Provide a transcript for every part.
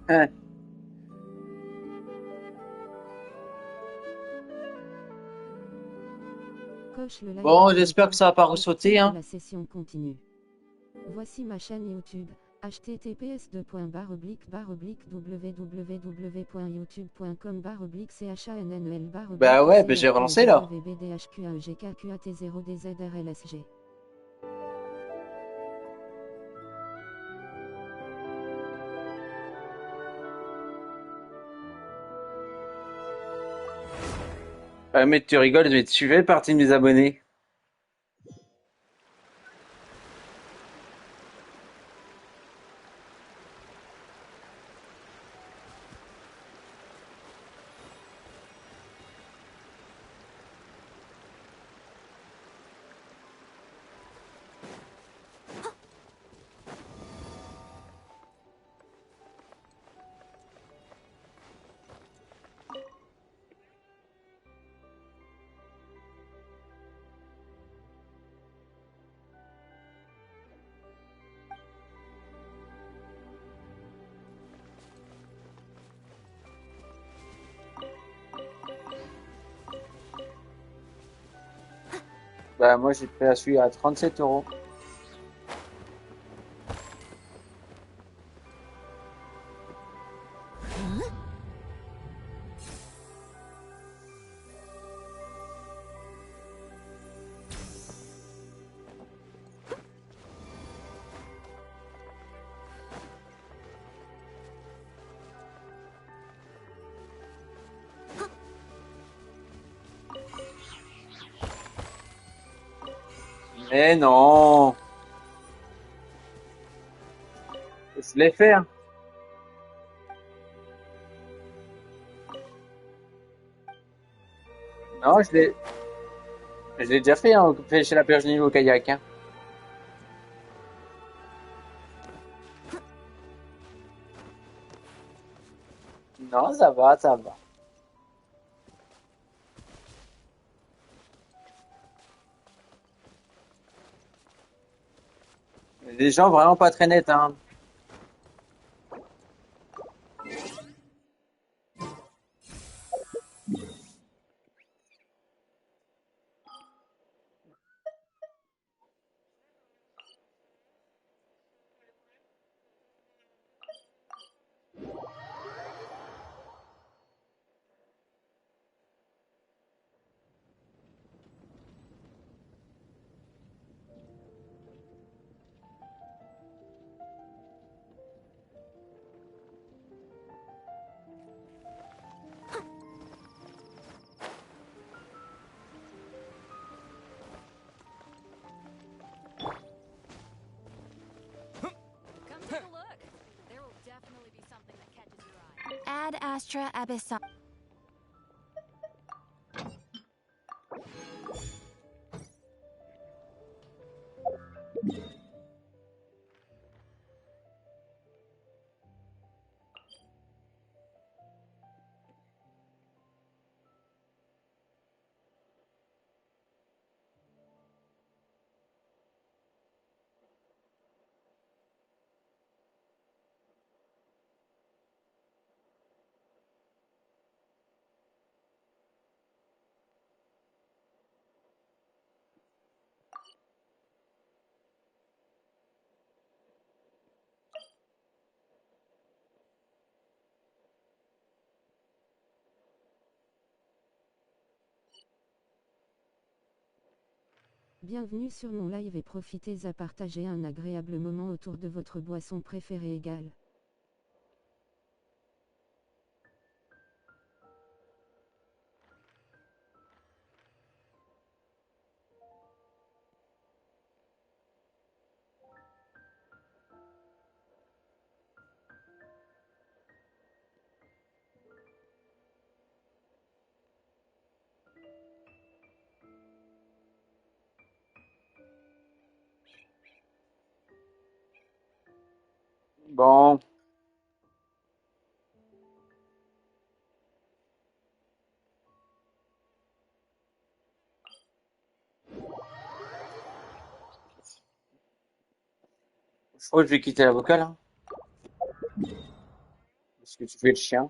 Hein. Coche le like Bon, en même j'espère que temps, ça va pas et c'est ressauter, que hein. la session continue. Voici ma chaîne YouTube, Bah ouais, bah j'ai relancé là. https://www.youtube.com/cliquez/wbdhqagkat0dz-rlsg. Mais tu rigoles, mais tu fais partie de mes abonnés. Bah moi j'ai pris la celui à 37 €. Mais non, je l'ai fait, hein. Non, je l'ai déjà fait, hein, chez la perche niveau kayak, hein. Non, ça va, ça va. Des gens vraiment pas très nets, hein. Ad Astra Abyssal. Bienvenue sur mon live et profitez à partager un agréable moment autour de votre boisson préférée égale. Bon, je crois que je vais quitter la vocale, hein. Est-ce que tu fais le chien?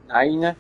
Nine.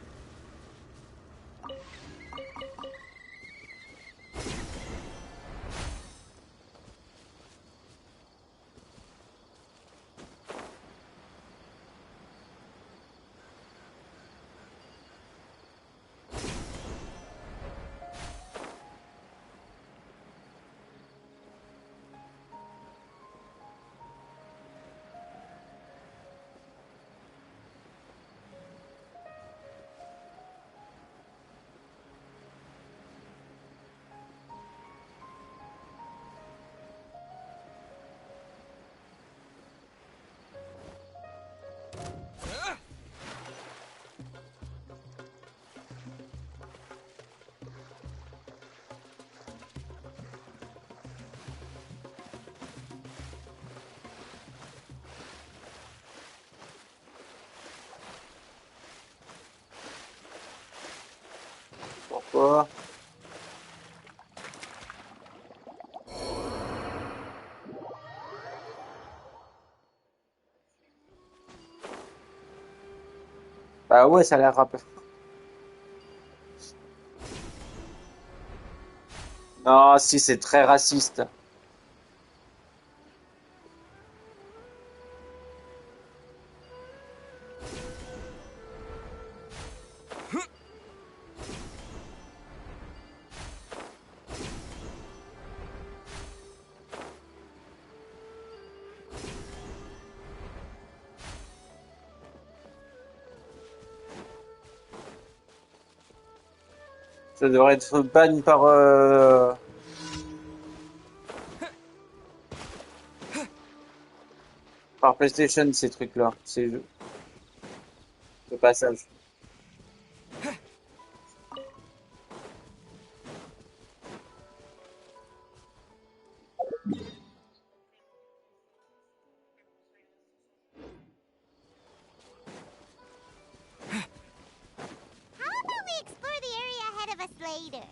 Pourquoi? Bah ouais, ça a l'air un peu. Non, si, c'est très raciste. Ça devrait être ban par PlayStation, ces trucs-là. Ces jeux de passage. How about we explore the area ahead of us later?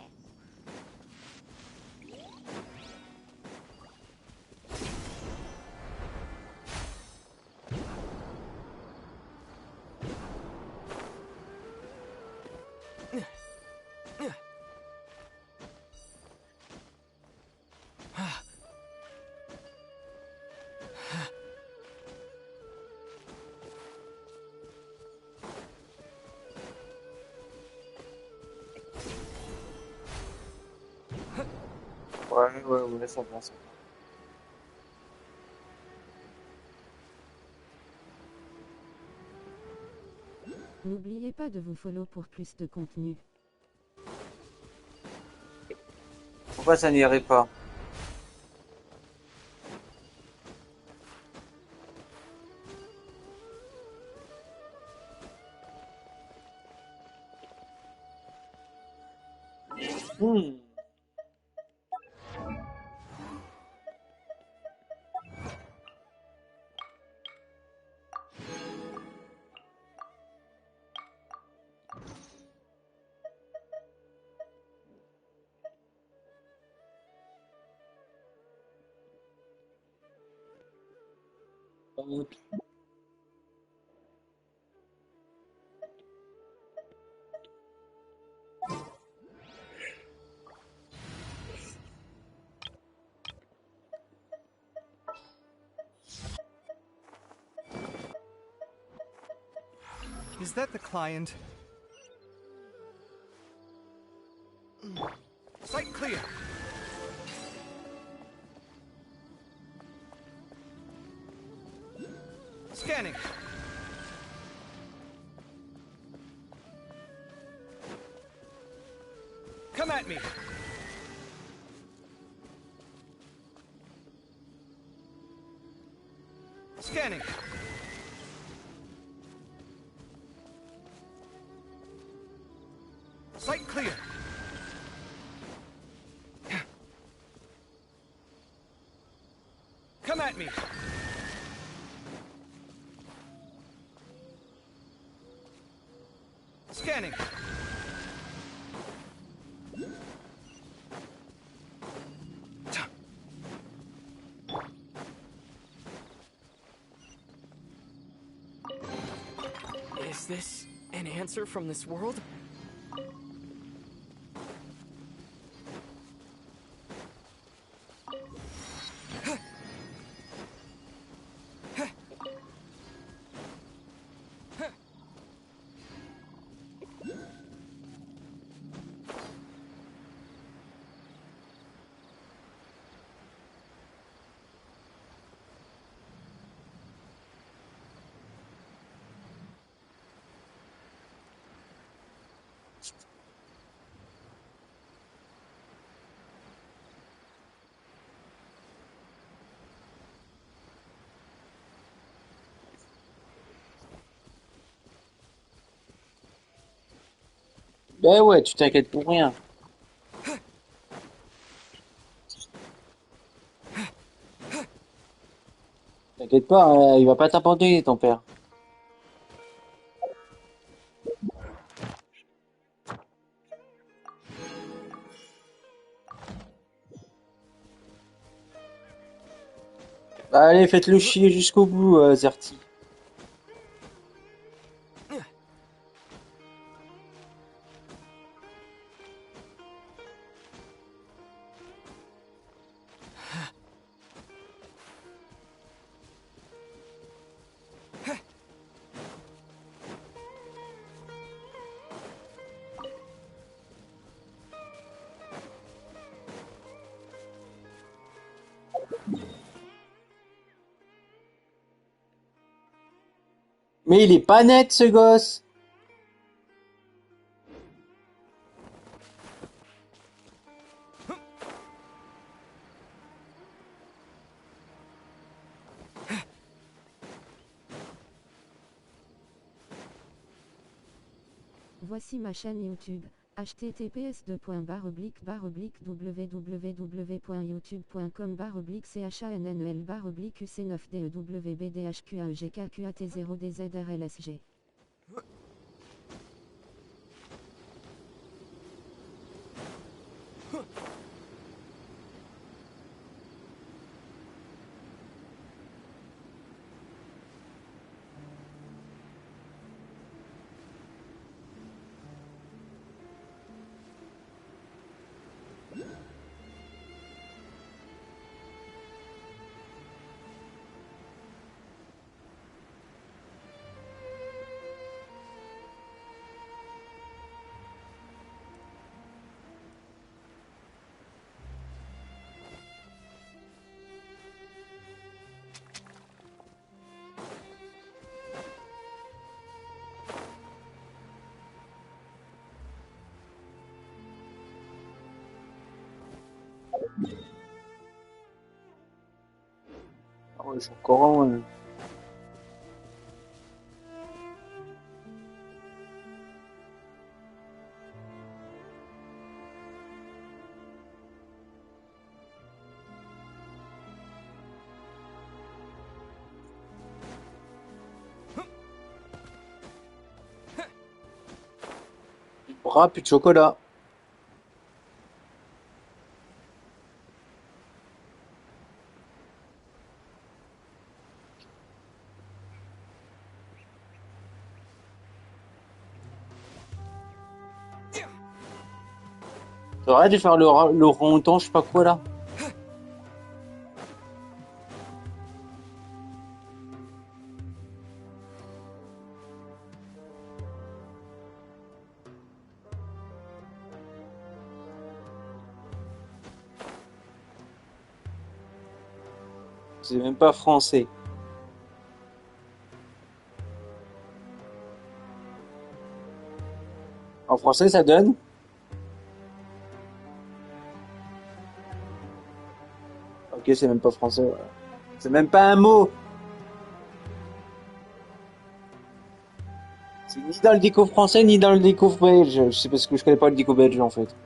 Ouais, ça va, ça va. N'oubliez pas de vous follow pour plus de contenu. Pourquoi ça n'irait pas? Hmm. Is that the client? Site clear. Scanning. Come at me. Scanning. Site clear. Come at me. Scanning. Is this an answer from this world? Ben ouais, tu t'inquiètes pour rien. T'inquiète pas, il va pas t'abandonner ton père. Allez, faites-le chier jusqu'au bout, Zerti. Mais il est pas net, ce gosse. Voici ma chaîne YouTube. https://www.youtube.com/uc9DEWBDHQAEGKQAT0DZRLSG. Ah ouais, je suis encore en... Bras, plus de chocolat. T'arrêtes de faire le rond-temps, je sais pas quoi là. C'est même pas français. En français, ça donne. Ok, c'est même pas français. Voilà. C'est même pas un mot. C'est ni dans le déco français ni dans le déco belge. C'est parce que je connais pas le déco belge en fait.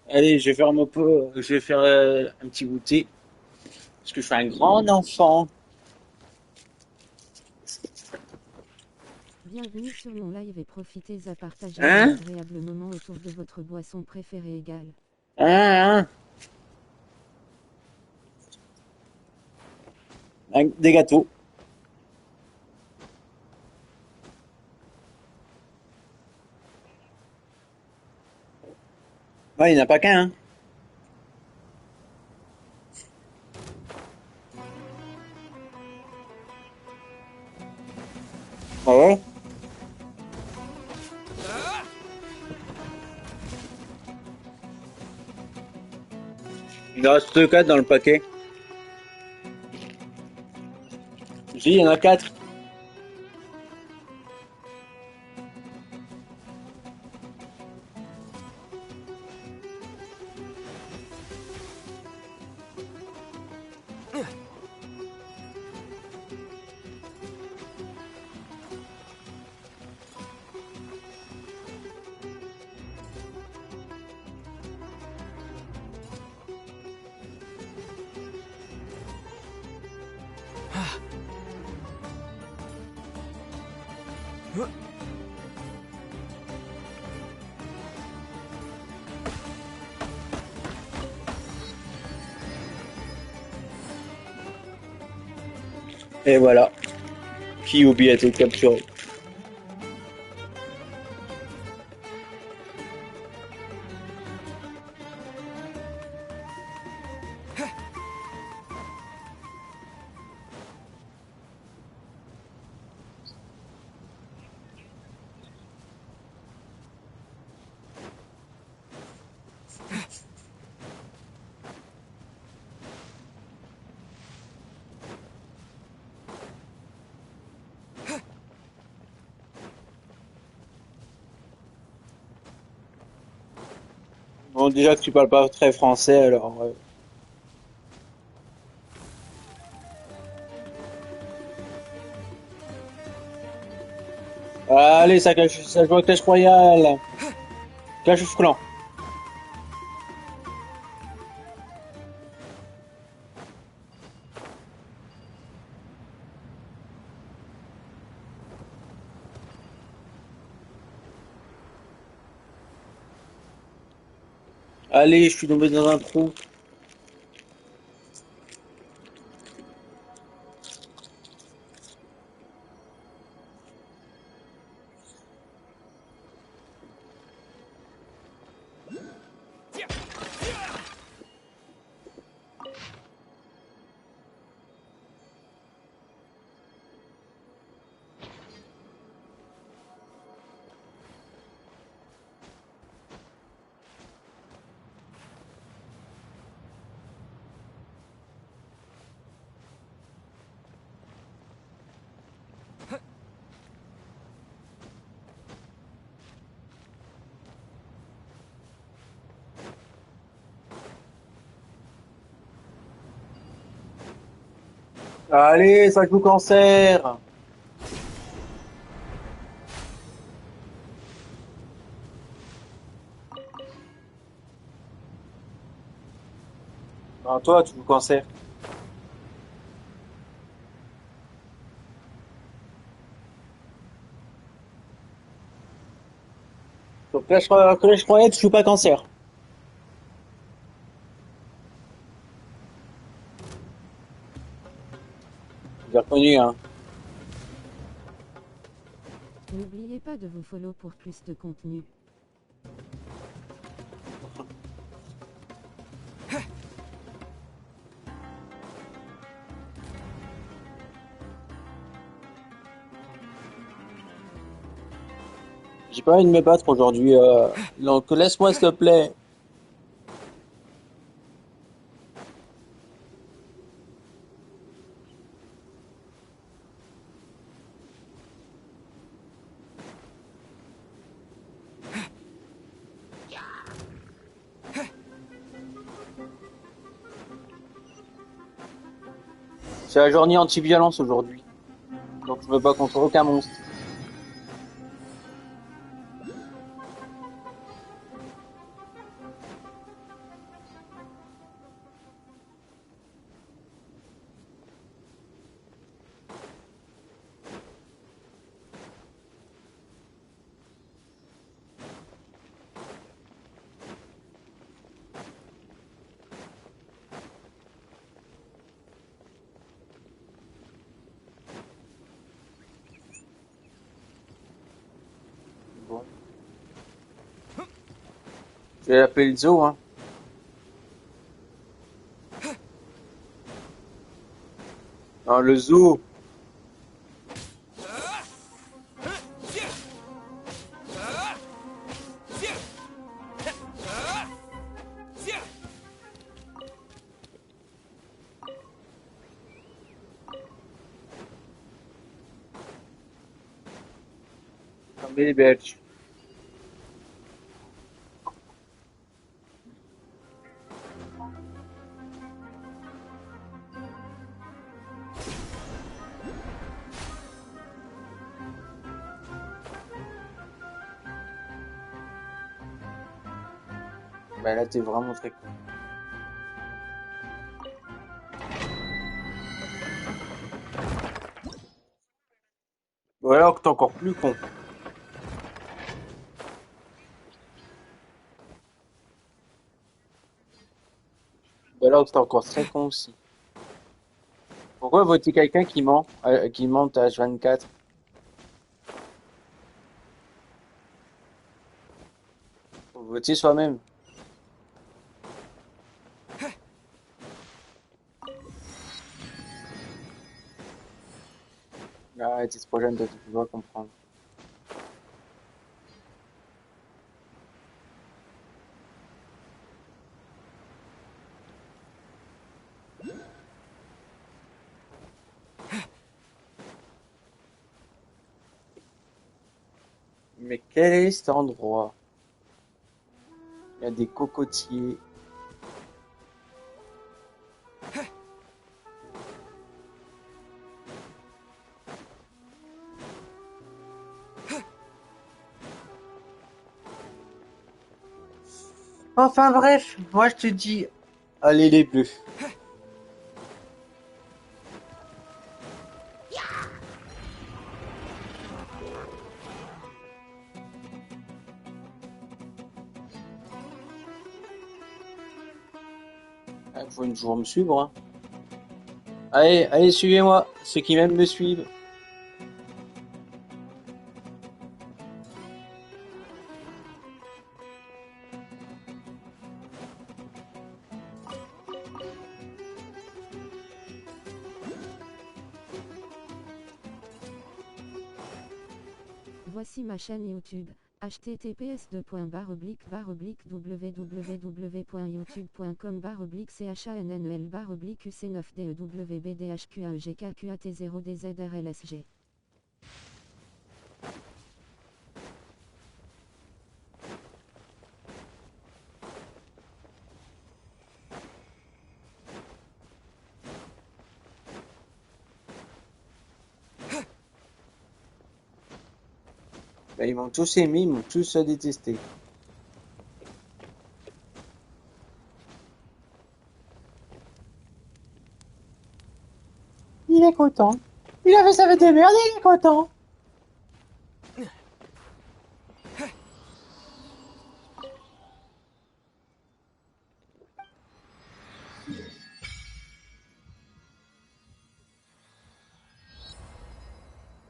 Allez, je vais faire je vais faire un petit goûter. Parce que je suis un grand enfant. Bienvenue sur mon live et profitez à partager un Hein? agréable moment autour de votre boisson préférée égale. Hein? Des gâteaux. Ouais, il n'y en a pas qu'un, hein. Ah ouais? Il en reste 4 dans le paquet. J'ai dit, il y en a 4. Et voilà. Kyuubi a été capturé. Bon, déjà que tu parles pas très français, alors... Allez, ça joue à Clash Royale. Clash of Clans. Allez, je suis tombé dans un trou. Allez, ça joue cancer. Non, toi, tu joues cancer. Sur Clash Royale, tu joues pas cancer. J'ai reconnu, hein. N'oubliez pas de vous follow pour plus de contenu. J'ai pas envie de me battre aujourd'hui. Donc laisse-moi s'il te plaît. C'est la journée anti-violence aujourd'hui. Donc je me bats contre aucun monstre. Je vais l'appeler le zoo, hein. Non, le zoo. Tomber les Belges. Bah là, t'es vraiment très con. Ou alors que t'es encore plus con. Ou alors que t'es encore très con aussi. Pourquoi voter quelqu'un qui ment à H24? Faut voter soi-même. Arrête, t'es trop jeune, toi, tu peux pas comprendre. Mais quel est cet endroit? Il y a des cocotiers. Enfin bref, moi je te dis, allez les bleus. Il faut toujours me suivre, hein. Allez, allez, suivez-moi, ceux qui m'aiment me suivent. Voici ma chaîne YouTube. https://www.youtube.com/uc9DEWBDHQAEGKQAT0DZRLSG. Bah, ils m'ont tous aimé, ils m'ont tous détesté. Il est content. Il a fait sa fête de merde, il est content.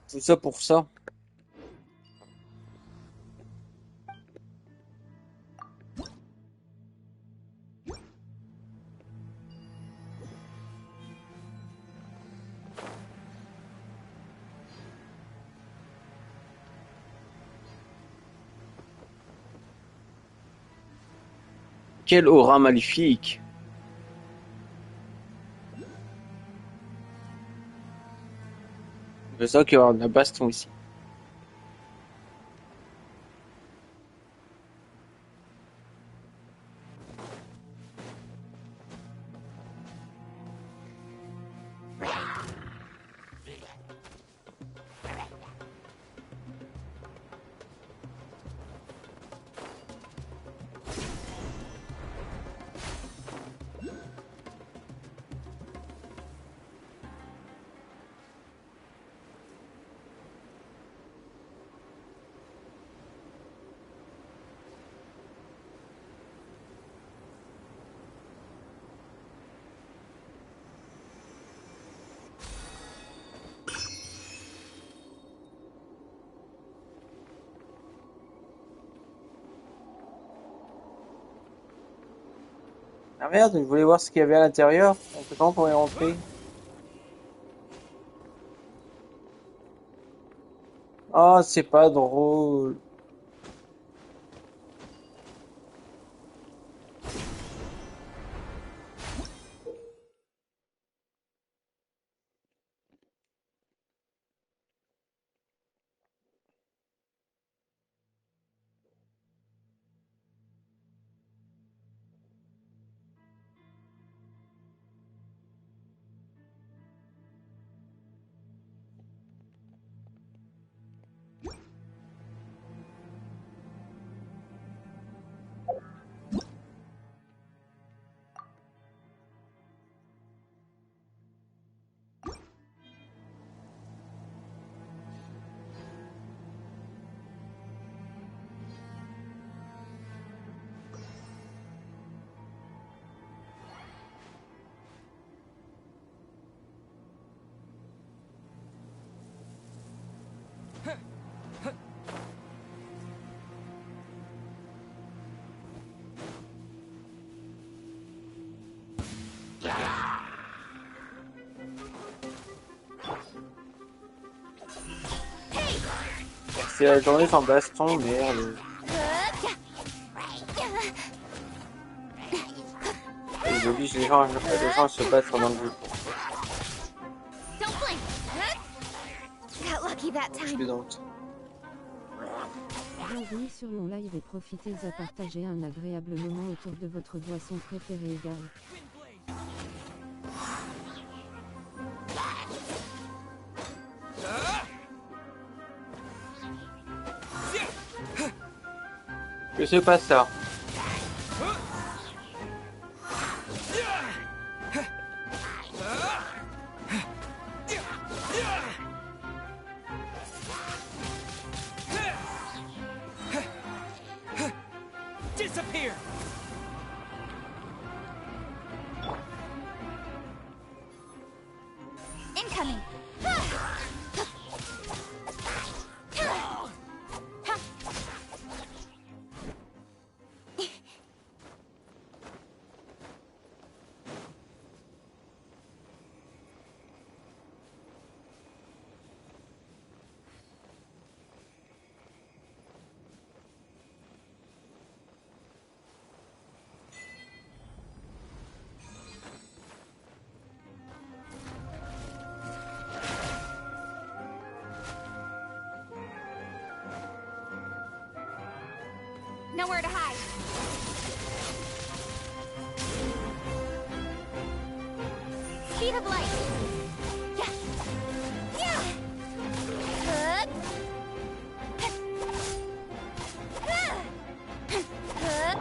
Tout ça pour ça. Quelle aura maléfique! C'est ça qu'il y aura de la baston ici. Ah merde, je voulais voir ce qu'il y avait à l'intérieur. On fait comment pour y rentrer? Oh, c'est pas drôle. C'est la journée sans baston, merde. Il oblige les gens à se battre dans le jeu. Don't blink. Got lucky that Je time. plaisante. Bienvenue sur mon live et profitez à partager un agréable moment autour de votre boisson préférée égale. Que se passe ça? Disappear! Incoming. Nowhere to hide. Speed of light. Yeah. Yeah. Hup. Hup.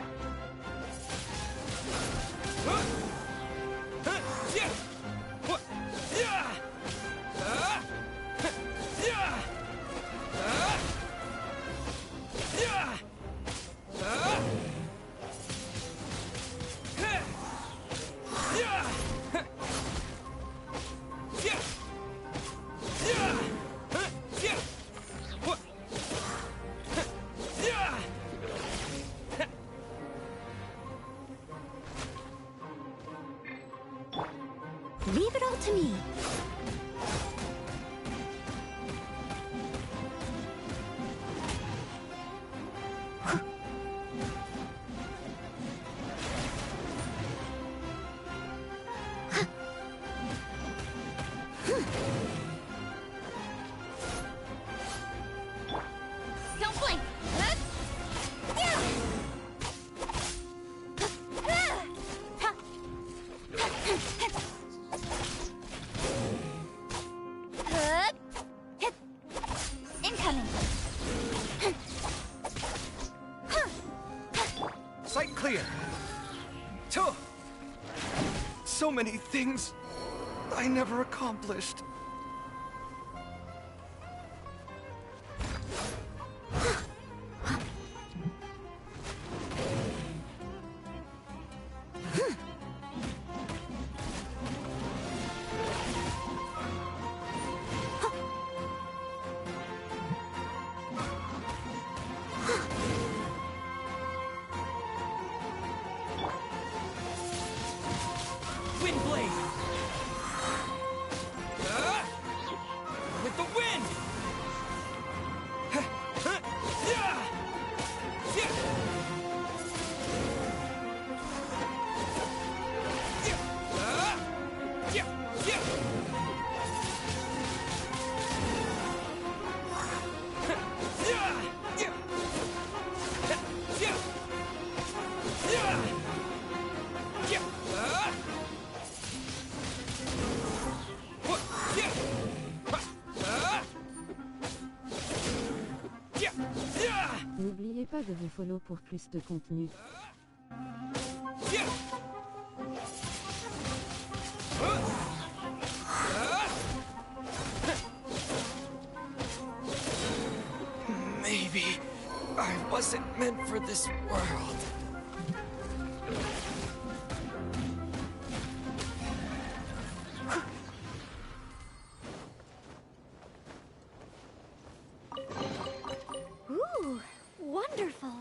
Leave it all to me. Don't blink. Yeah. Incoming. Sight clear. Tuh. So many things I never accomplished. Wind blade. With the wind. N'oubliez pas de vous follow pour plus de contenu. Maybe I wasn't meant for this world. Ooh, wonderful.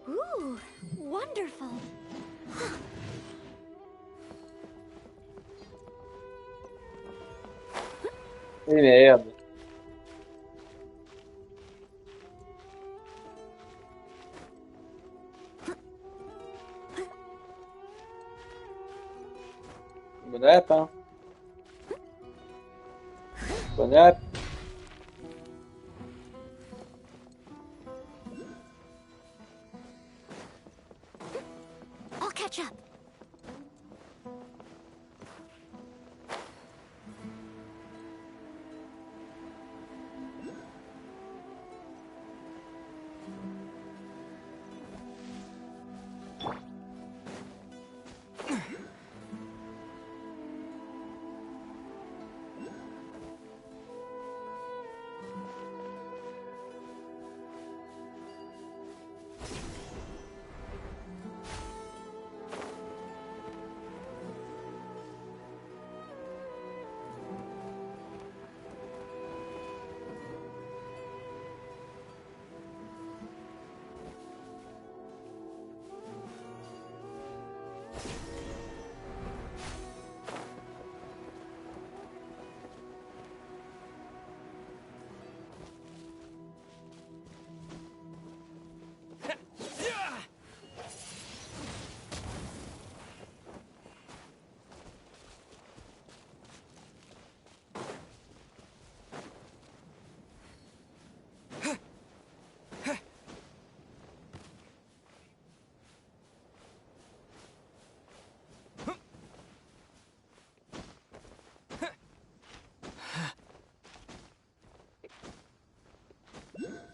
Ooh, wonderful. Eh merde. Bon app, hein. Bon app. I'll catch up.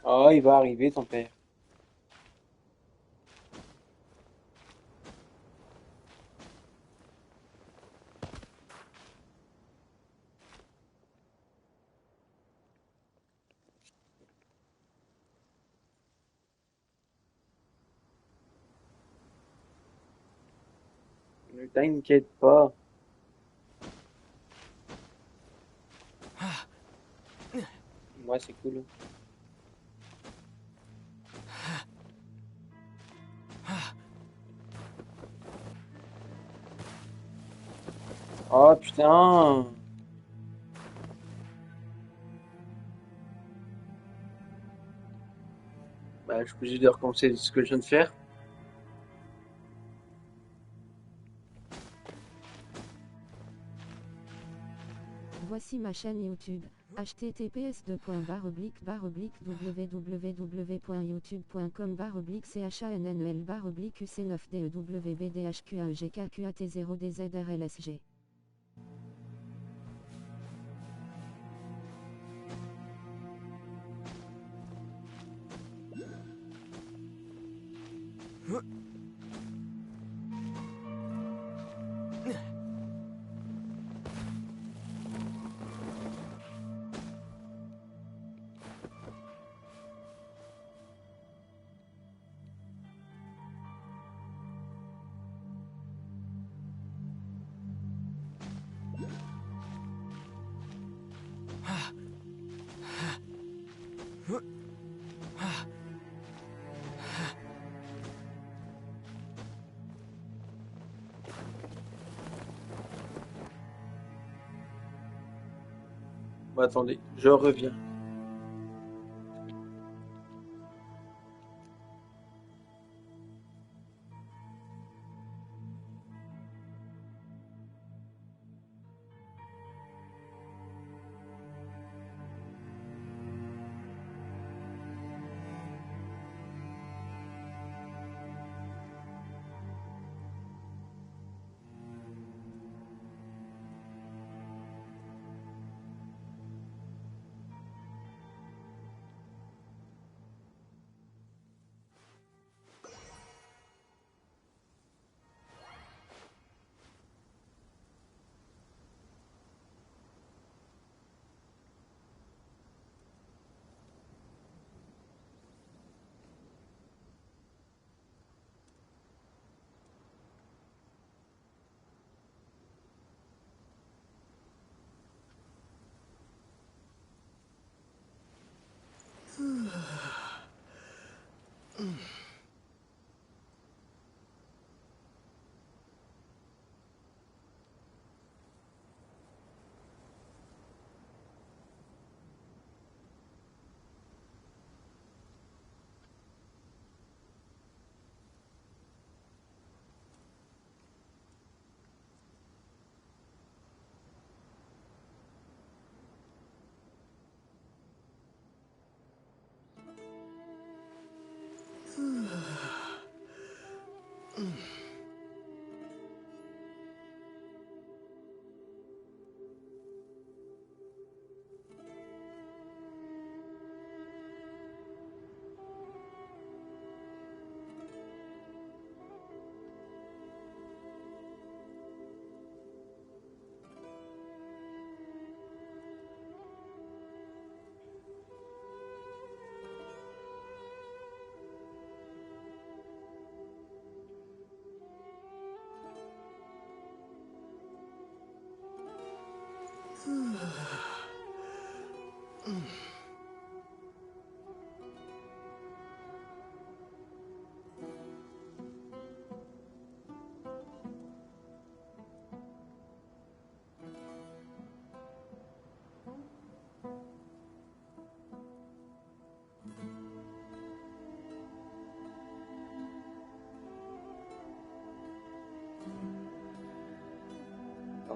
Oh, il va arriver ton père. Ne t'inquiète pas. Moi, c'est cool. Oh putain. Bah, je suis obligé de recommencer ce que je viens de faire. Voici ma chaîne YouTube. https://www.youtube.com/uc9DEWBDHQAEGKQAT0DZRLSG Bon, attendez, je reviens.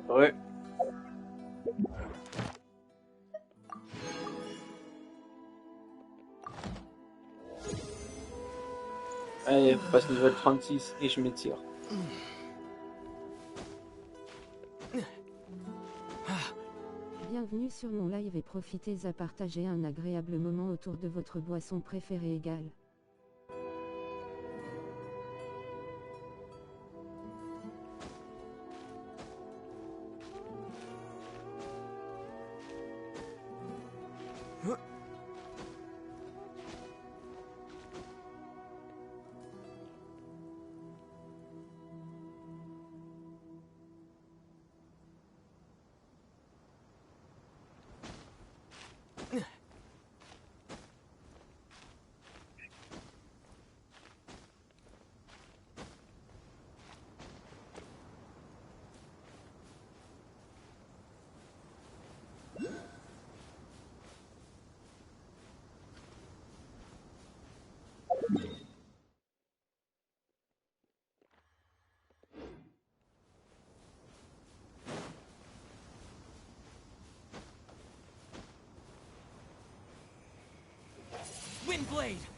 Ouais. Allez, on passe niveau 36 et je m'étire. Bienvenue sur mon live et profitez à partager un agréable moment autour de votre boisson préférée égale. Windblade!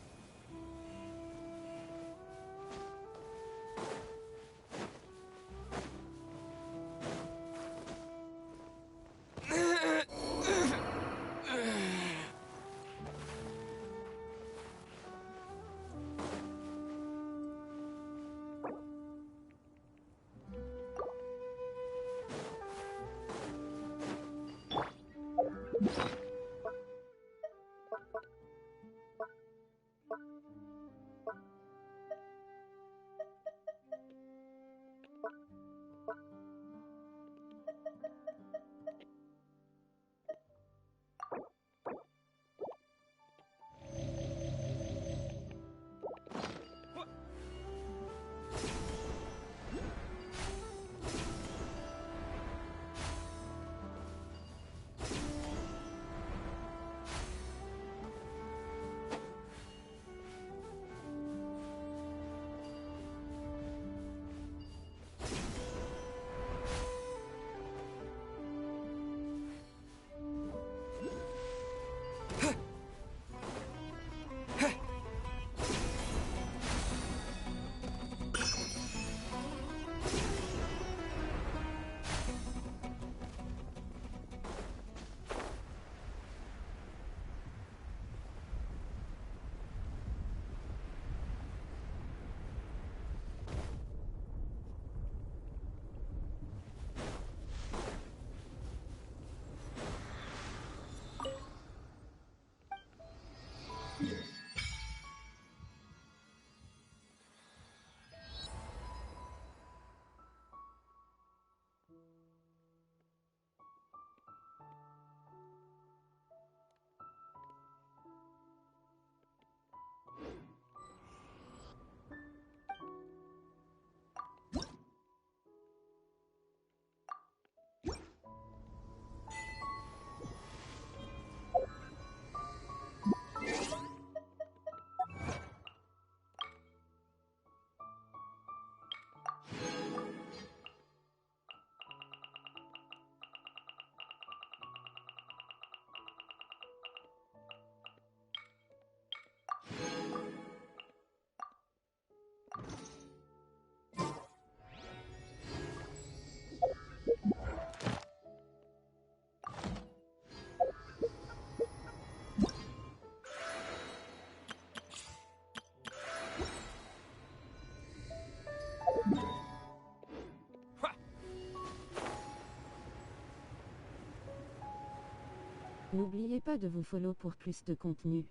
N'oubliez pas de vous follow pour plus de contenu.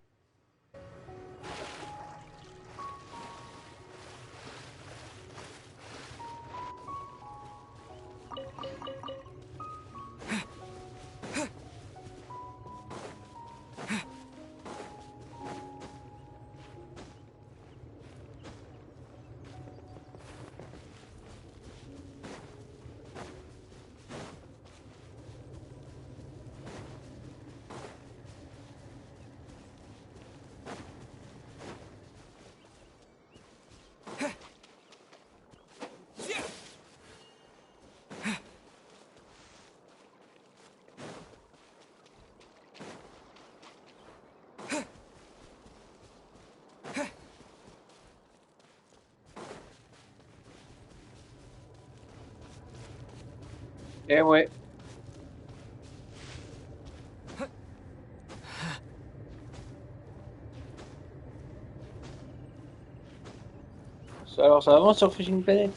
Eh ouais. Alors ça avance sur Fishing Planet.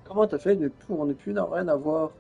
Comment t'as fait pour ne plus n'en rien avoir?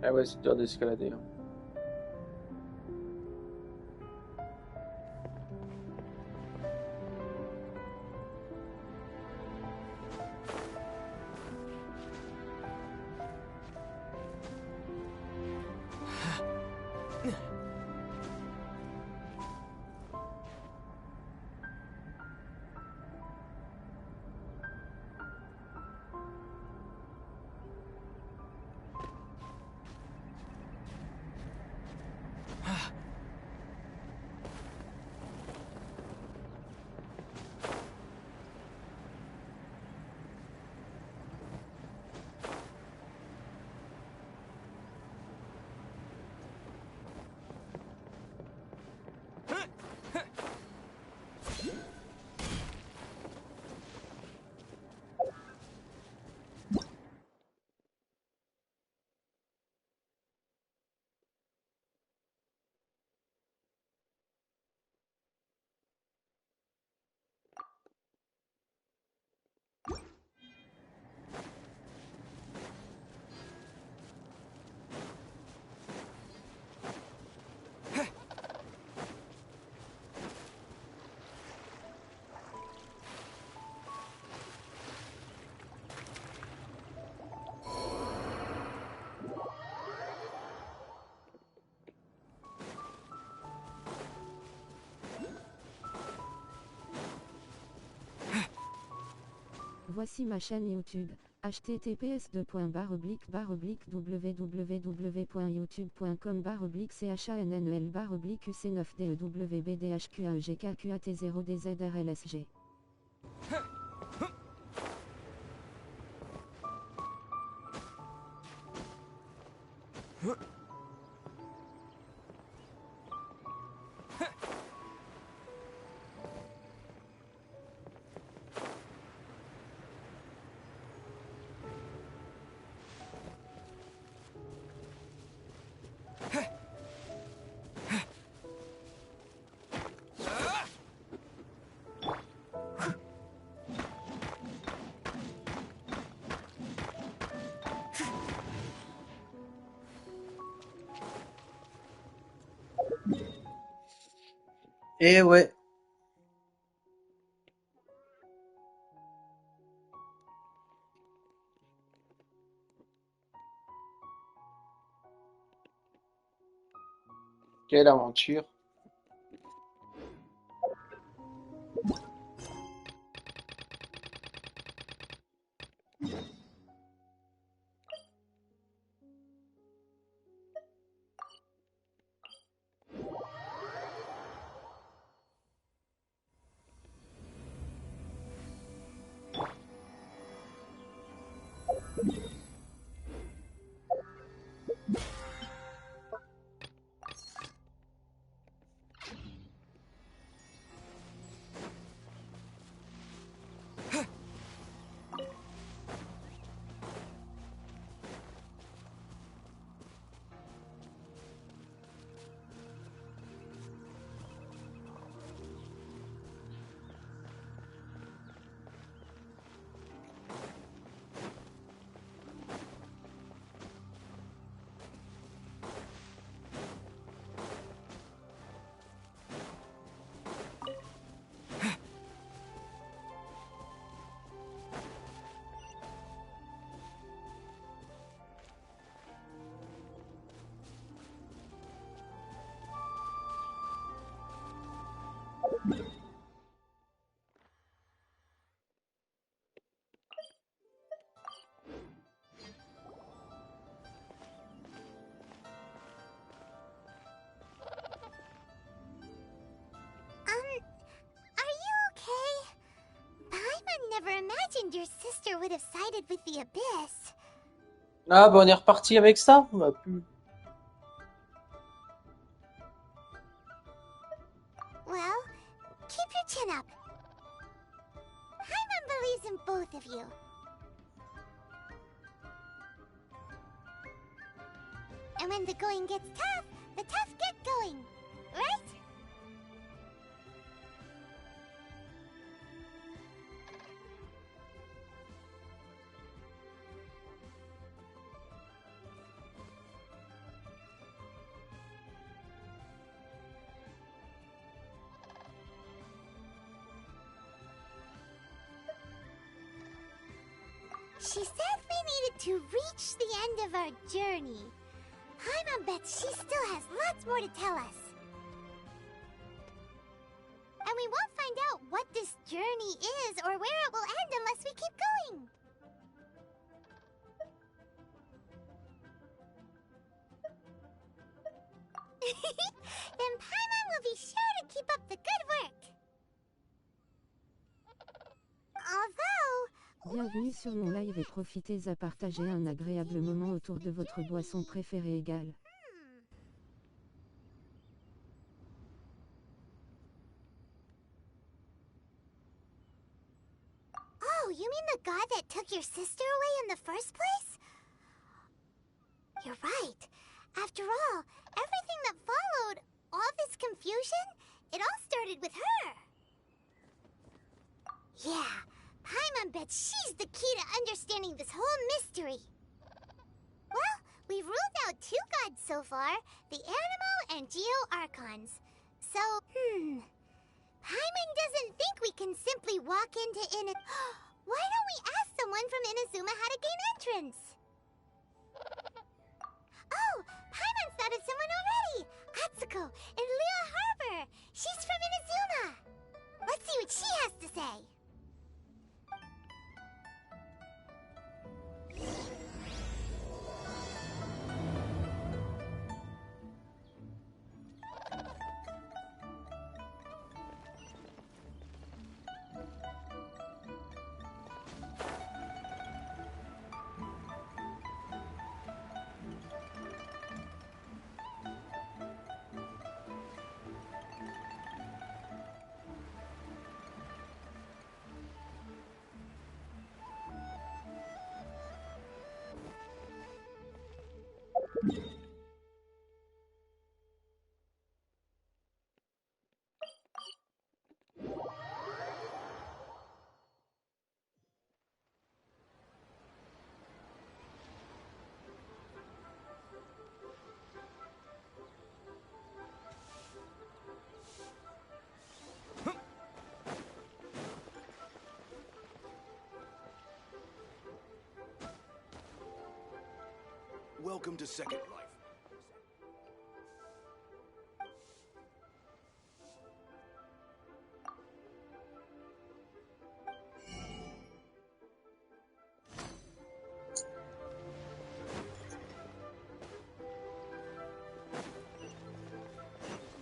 Ah ouais, c'est dur d'escalader, hein. Voici ma chaîne YouTube. https://www.youtube.com/uc9dewbdhqaegqat0dzrlsg. Eh ouais. Quelle aventure. Are you okay? Paimon never imagined your sister would have sided with the Abyss. Ah bah on est reparti avec ça. Bah, Well, keep your chin up. Paimon believes in both of you. And when the going gets tough, the tough get going. Right? She said we needed to reach the end of our journey. Paimon bets she still has lots more to tell us. And we won't find out what this journey is or where it will end unless we keep going. Then Paimon will be sure to keep up the good work. Although... Bienvenue sur mon live et profitez à partager un agréable moment autour de votre boisson préférée égale. Oh, you mean the god that took your sister away in the first place? You're right. After all, everything that followed, all this confusion, it all started with her. Yeah, Paimon bets she's the key to understanding this whole mystery. Well, we've ruled out two gods so far, the Animo and Geo Archons. So, Paimon doesn't think we can simply walk into Why don't we ask someone from Inazuma how to gain entrance? Oh, Paimon thought of someone already! Atsuko in Liyue Harbor! She's from Inazuma! Let's see what she has to say. Welcome to Second Life.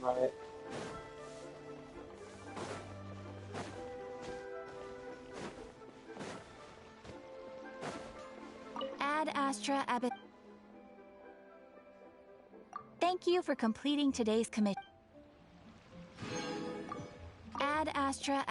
Ouais. Ad Astra Abbot. Thank you for completing today's commission. Ad Astra.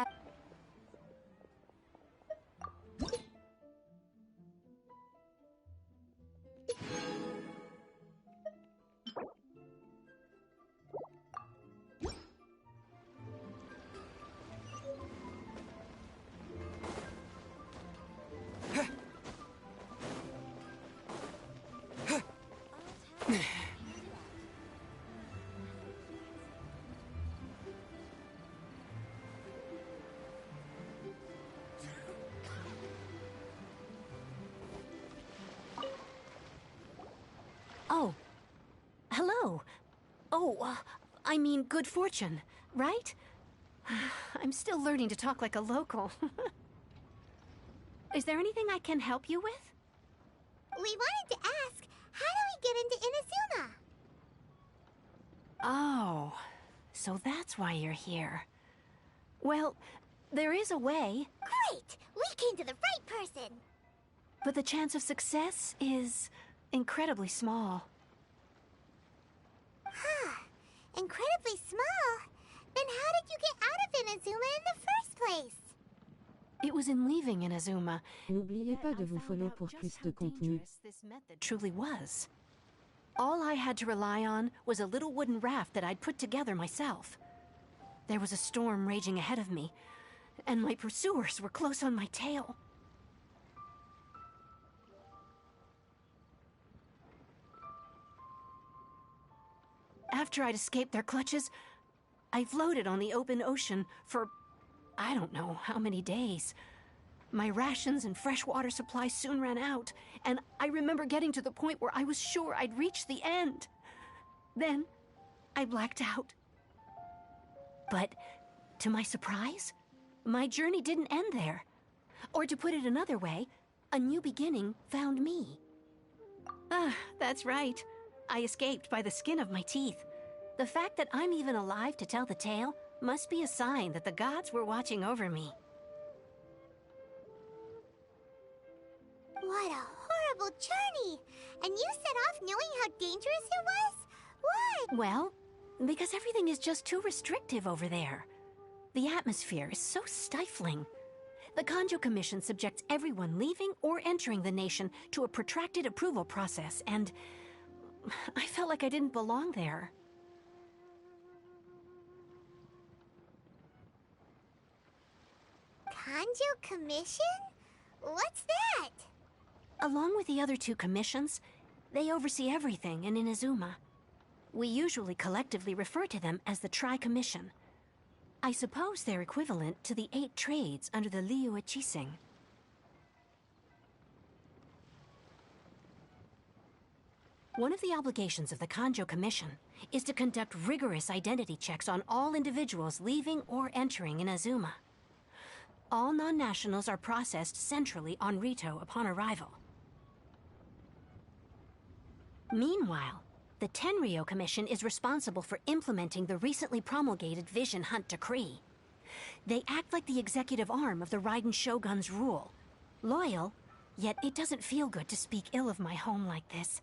Oh. Hello. Oh, I mean good fortune, right? I'm still learning to talk like a local. Is there anything I can help you with? We wanted to ask, how do we get into Inazuma? Oh, so that's why you're here. Well, there is a way, Great! We came to the right person! but the chance of success is incredibly small. Huh. Incredibly small? Then how did you get out of Inazuma in the first place? It was in leaving Inazuma N'oubliez pas de I vous found follow out pour just plus how de contenu. dangerous this method truly was. All I had to rely on was a little wooden raft that I'd put together myself. There was a storm raging ahead of me, and my pursuers were close on my tail. After I'd escaped their clutches, I floated on the open ocean for I don't know how many days. My rations and fresh water supply soon ran out, and I remember getting to the point where I was sure I'd reached the end. Then, I blacked out. But, to my surprise, my journey didn't end there. Or to put it another way, a new beginning found me. Ah, that's right. I escaped by the skin of my teeth. The fact that I'm even alive to tell the tale must be a sign that the gods were watching over me. What a horrible journey! And you set off knowing how dangerous it was? Why? Well, because everything is just too restrictive over there. The atmosphere is so stifling. The Kanjo Commission subjects everyone leaving or entering the nation to a protracted approval process, and I felt like I didn't belong there. Kanjo Commission? What's that? Along with the other two commissions, they oversee everything in Inazuma. We usually collectively refer to them as the Tri-Commission. I suppose they're equivalent to the 8 trades under the Liu Chising. One of the obligations of the Kanjo Commission is to conduct rigorous identity checks on all individuals leaving or entering Inazuma. All non-nationals are processed centrally on Rito upon arrival. Meanwhile, the Tenryo Commission is responsible for implementing the recently promulgated Vision Hunt Decree. They act like the executive arm of the Raiden Shogun's rule. Loyal, yet it doesn't feel good to speak ill of my home like this.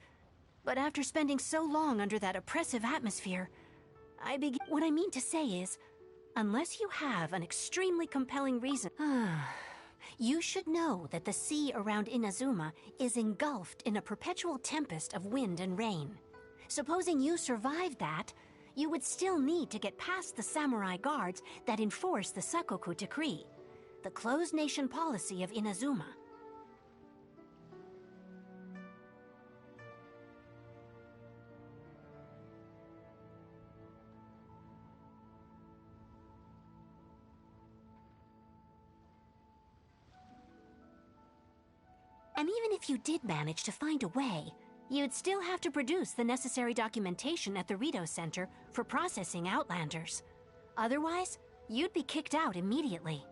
But after spending so long under that oppressive atmosphere, What I mean to say is, unless you have an extremely compelling reason, You should know that the sea around Inazuma is engulfed in a perpetual tempest of wind and rain. Supposing you survived that, you would still need to get past the samurai guards that enforce the Sakoku Decree, the closed nation policy of Inazuma. And even if you did manage to find a way, you'd still have to produce the necessary documentation at the Rito Center for processing Outlanders. Otherwise, you'd be kicked out immediately.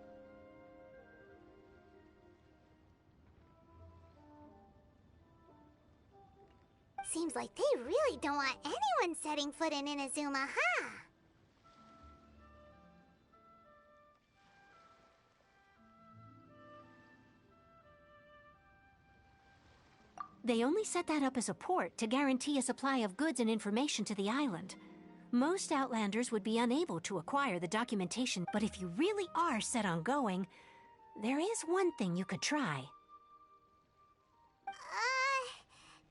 Seems like they really don't want anyone setting foot in Inazuma, huh? They only set that up as a port to guarantee a supply of goods and information to the island. Most Outlanders would be unable to acquire the documentation, but if you really are set on going, there is one thing you could try.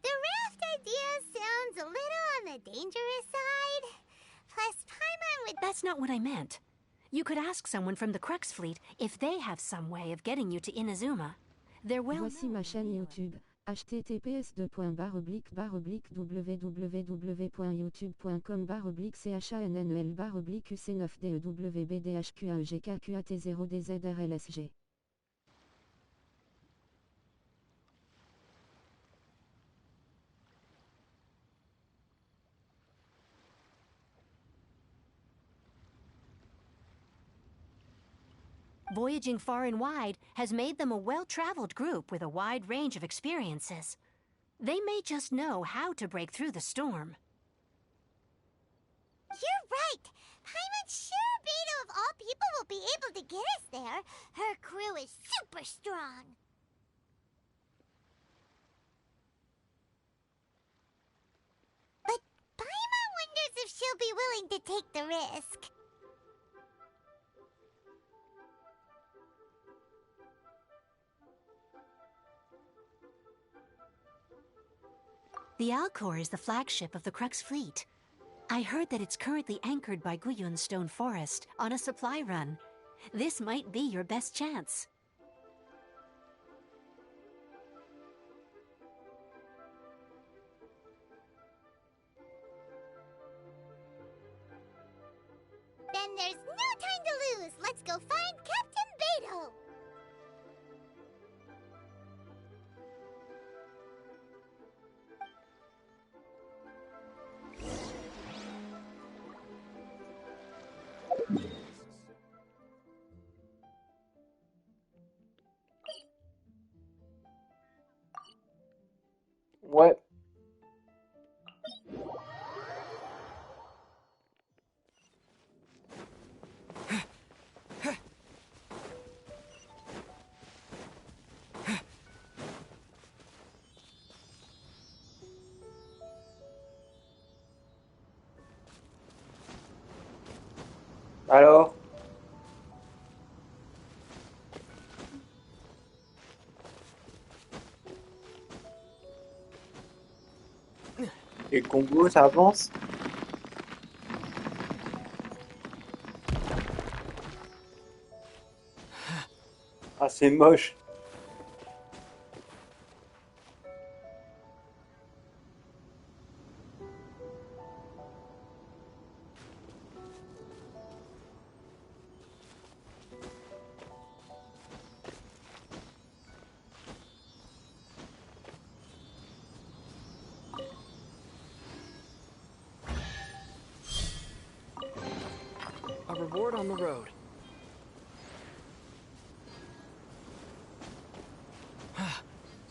The raft idea sounds a little on the dangerous side. Plus, Paimon would... That's not what I meant. You could ask someone from the Crux Fleet if they have some way of getting you to Inazuma. They're well Voici ma chaîne YouTube. https://www.youtube.com/uc9dewbdhqaegqat0dzrlsg. Voyaging far and wide has made them a well-traveled group with a wide range of experiences. They may just know how to break through the storm. You're right! Paimon sure Beto of all people will be able to get us there. Her crew is super strong. But Paimon wonders if she'll be willing to take the risk. The Alcor is the flagship of the Crux Fleet. I heard that it's currently anchored by Guyun Stone Forest on a supply run. This might be your best chance. Then there's no time to lose. Let's go find Captain Beto. Ouais. Alors? Et le Congo, ça avance? Ah, c'est moche. A reward on the road.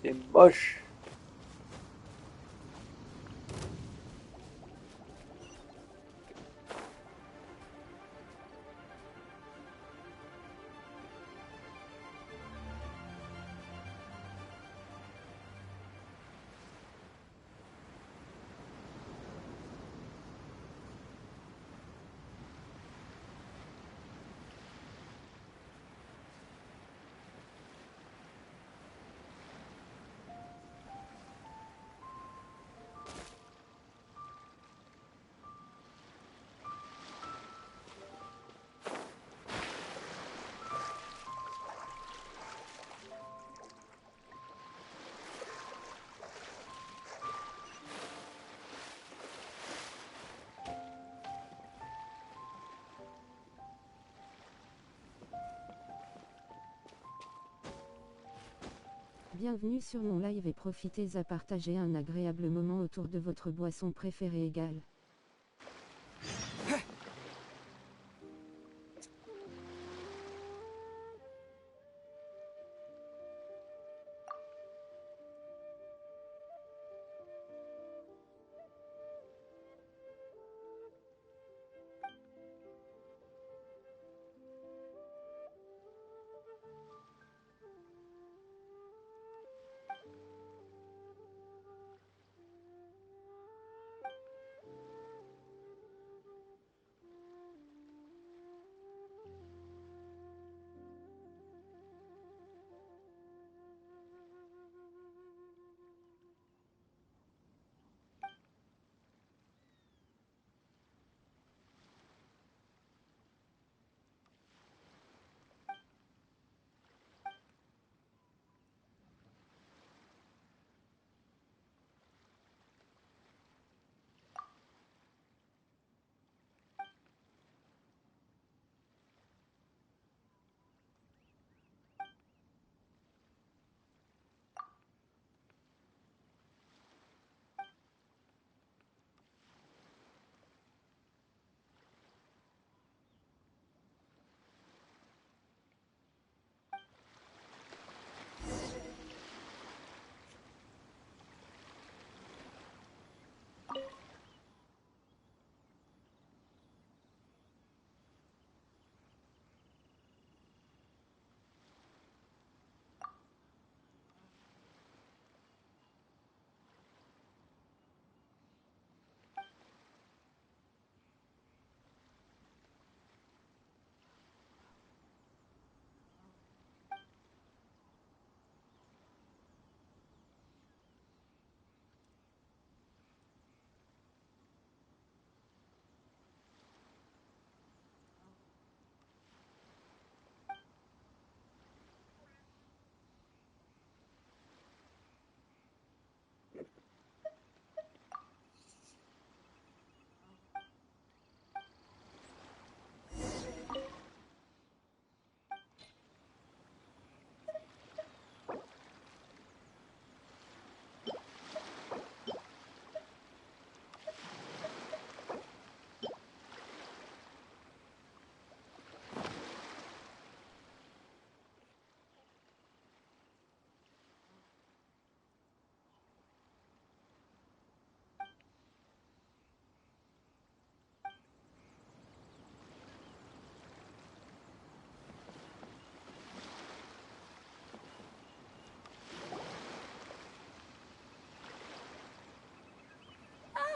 C'est moche. Bienvenue sur mon live et profitez à partager un agréable moment autour de votre boisson préférée égale.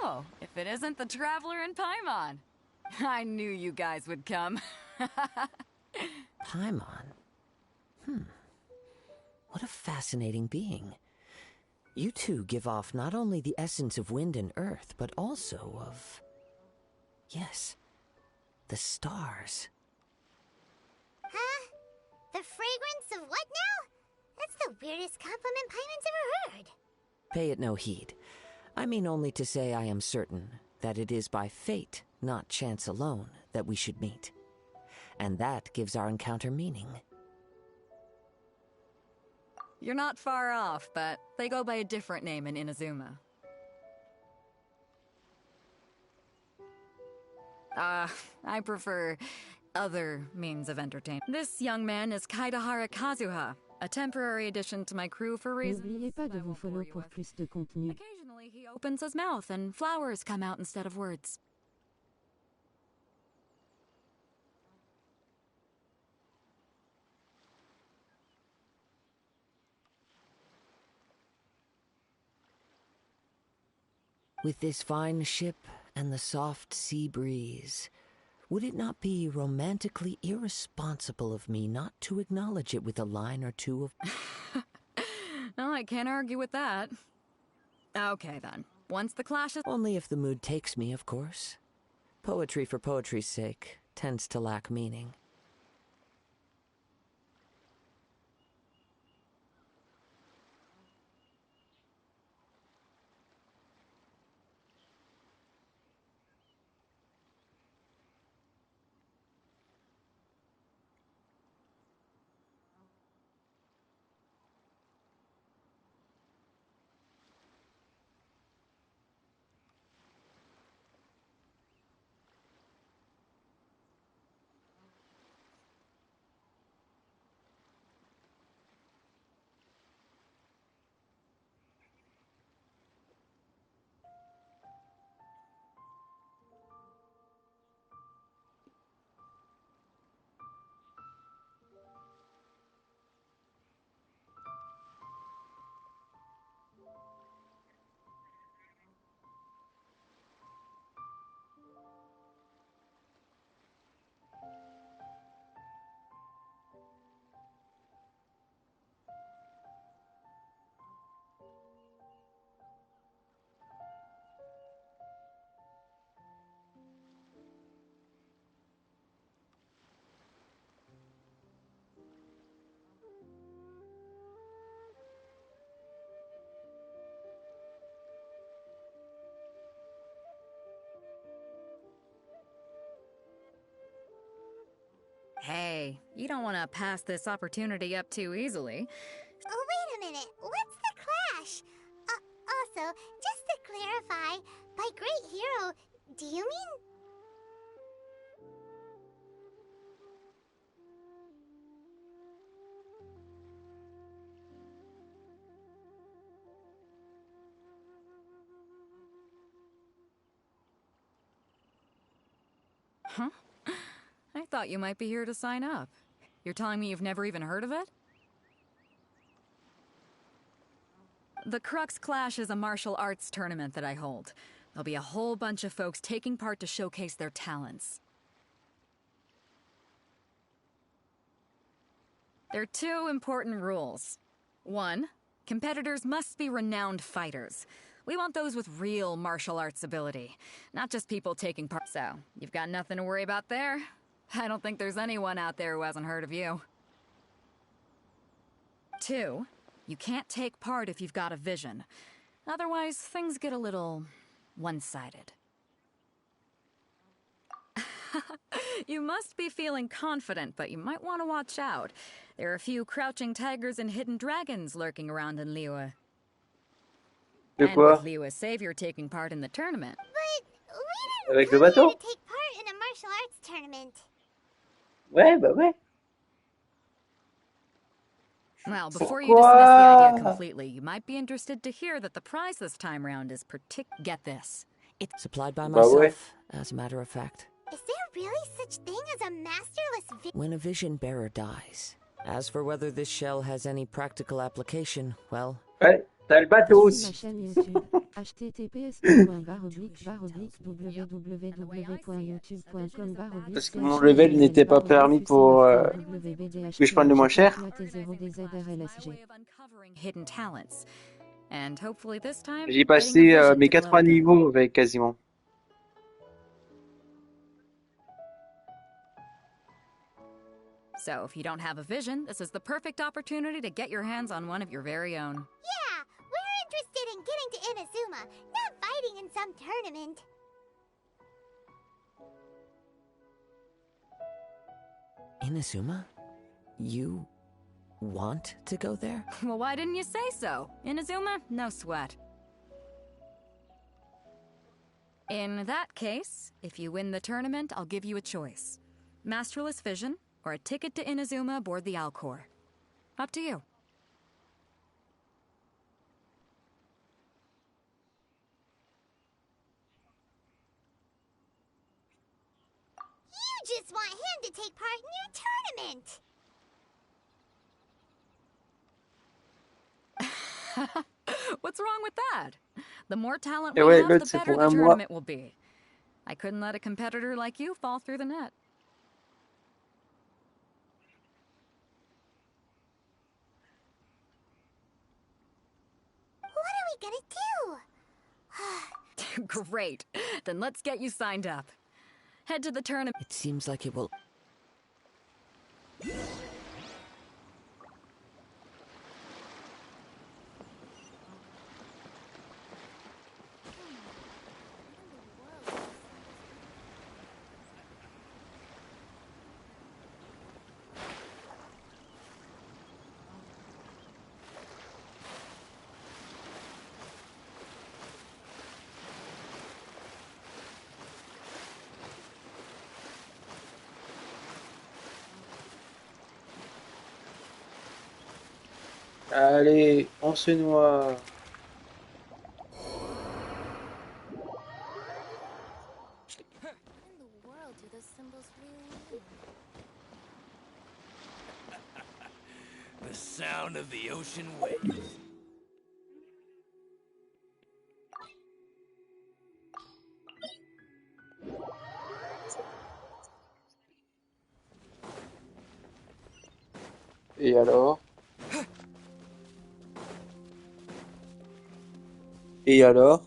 Oh, if it isn't the Traveler in Paimon. I knew you guys would come. Paimon? What a fascinating being. You two give off not only the essence of wind and earth, but also of... yes, the stars. Huh? The fragrance of what now? That's the weirdest compliment Paimon's ever heard. Pay it no heed. I mean only to say I am certain that it is by fate, not chance alone, that we should meet. And that gives our encounter meaning. You're not far off, but they go by a different name in Inazuma. I prefer other means of entertainment. This young man is Kaidahara Kazuha, a temporary addition to my crew for reasons N'oubliez pas de I vous won't bore follow you pour with. plus de contenu. Occasionally, he opens his mouth and flowers come out instead of words. With this fine ship and the soft sea breeze, would it not be romantically irresponsible of me not to acknowledge it with a line or two of... Well, I can't argue with that. Okay, then. Once the clash is... Only if the mood takes me, of course. Poetry for poetry's sake tends to lack meaning. Hey, you don't want to pass this opportunity up too easily. Oh, wait a minute. What's the clash? Also, just to clarify, by great hero, do you mean... Huh? I thought you might be here to sign up. You're telling me you've never even heard of it? The Crux Clash is a martial arts tournament that I hold. There'll be a whole bunch of folks taking part to showcase their talents. There are 2 important rules. 1, competitors must be renowned fighters. We want those with real martial arts ability, not just people taking part. So, you've got nothing to worry about there. I don't think there's anyone out there who hasn't heard of you. 2, you can't take part if you've got a vision. Otherwise, things get a little one-sided. You must be feeling confident, but you might want to watch out. There are a few crouching tigers and hidden dragons lurking around in Liyue. De And with quoi? Liyue's savior taking part in the tournament. But we didn't Avec le come here bateau? to take part in a martial arts tournament. Ouais, bah ouais. Well, before you dismiss the idea Pourquoi? completely, you might be interested to hear that the prize this time round is Get this. It's Supplied by Bah ouais. myself, as a matter of fact. Is there really such thing as a masterless When a vision bearer dies. As for whether this shell has any practical application, well... Ouais, t'as le bateau Ici ma aussi. chaîne YouTube. https://www.youtube.com Parce que mon level n'était pas permis pour que je prenne le moins cher. hidden talents. And hopefully this time, J'ai getting a passé vision mes to glow 80 again. niveaux avec quasiment. So if you don't have a vision, this is the perfect opportunity to get your hands on one of your very own. Yeah, we're interested in getting to Inazuma, not fighting in some tournament. Inazuma? You want to go there? Well, why didn't you say so? Inazuma? No sweat. In that case, if you win the tournament, I'll give you a choice. Masterless Vision, or a ticket to Inazuma aboard the Alcor. Up to you. You just want him to take part in your tournament! What's wrong with that? The more talent Et we ouais, have, l'autre the c'est better pour the un mois. tournament will be. I couldn't let a competitor like you fall through the net. What are we gonna do? Great. Then let's get you signed up. Head to the tournament. It seems like it will... Allez, on se noie. What in the world do those symbols really mean? The sound of the ocean waves. Et alors? Et alors?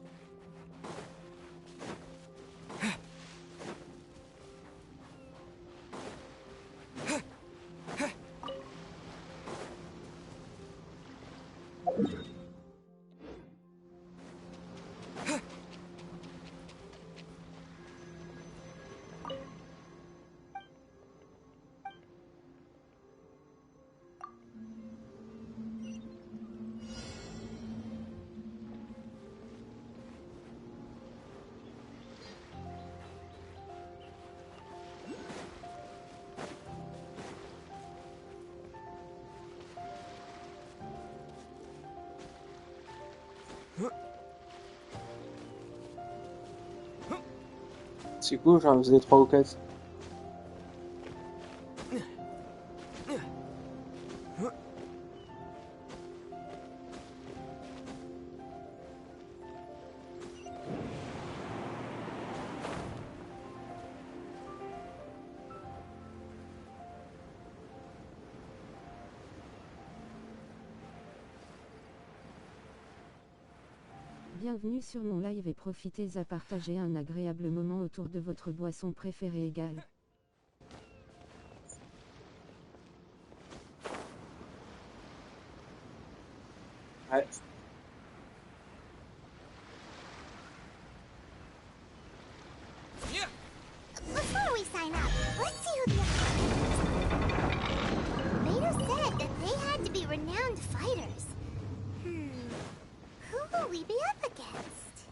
C'est cool, j'en faisais 3 ou 4. Bienvenue sur mon live et profitez à partager un agréable moment autour de votre boisson préférée égale. Ouais. Before we sign up, let's see who the Mater said that they had to be renowned fighters. Who will we be up against?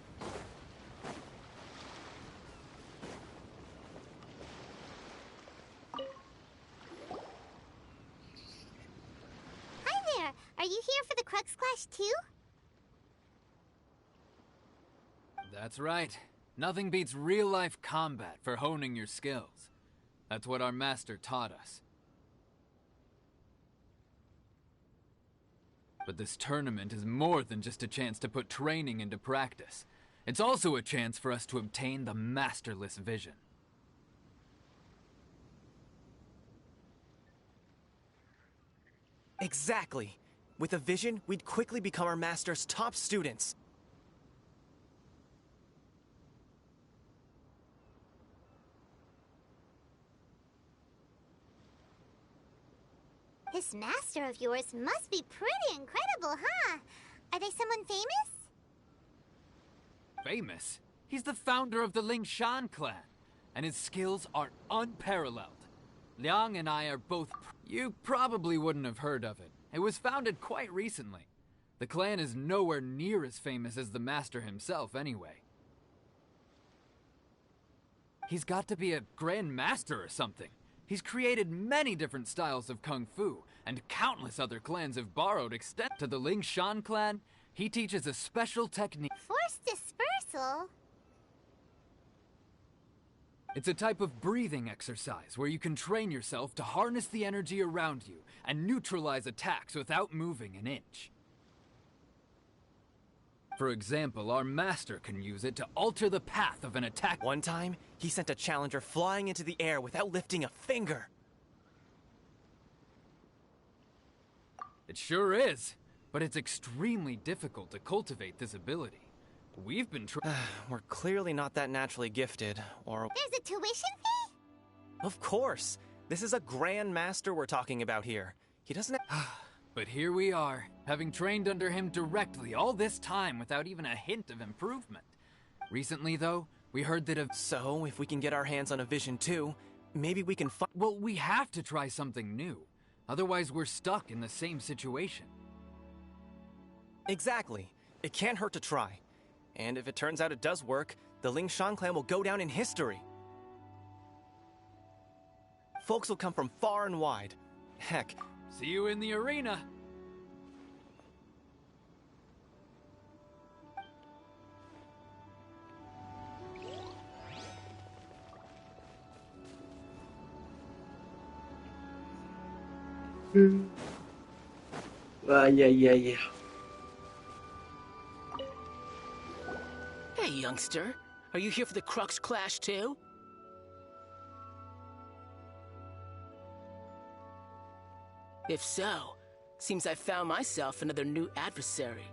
Hi there! Are you here for the Crux Clash too? That's right. Nothing beats real-life combat for honing your skills. That's what our master taught us. But this tournament is more than just a chance to put training into practice. It's also a chance for us to obtain the masterless vision. Exactly. With a vision, we'd quickly become our master's top students. This master of yours must be pretty incredible, huh? Are they someone famous? Famous? He's the founder of the Lingshan clan, and his skills are unparalleled. Liang and I are both... You probably wouldn't have heard of it. It was founded quite recently. The clan is nowhere near as famous as the master himself, anyway. He's got to be a grand master or something. He's created many different styles of kung fu, and countless other clans have borrowed extent to the Lingshan clan. He teaches a special technique. Force dispersal? It's a type of breathing exercise where you can train yourself to harness the energy around you and neutralize attacks without moving an inch. For example, our master can use it to alter the path of an attack. One time, he sent a challenger flying into the air without lifting a finger. It sure is, but it's extremely difficult to cultivate this ability. We've been We're clearly not that naturally gifted, or... There's a tuition fee? Of course! This is a grand master we're talking about here. He doesn't have... But here we are, having trained under him directly all this time without even a hint of improvement. Recently, though, we heard that So, if we can get our hands on a vision too, maybe we can find... Well, we have to try something new. Otherwise, we're stuck in the same situation. Exactly. It can't hurt to try. And if it turns out it does work, the Lingshan clan will go down in history. Folks will come from far and wide. Heck, see you in the arena. Aïe aïe aïe. Hey, youngster. Are you here for the Crux Clash too? If so, seems I found myself another new adversary.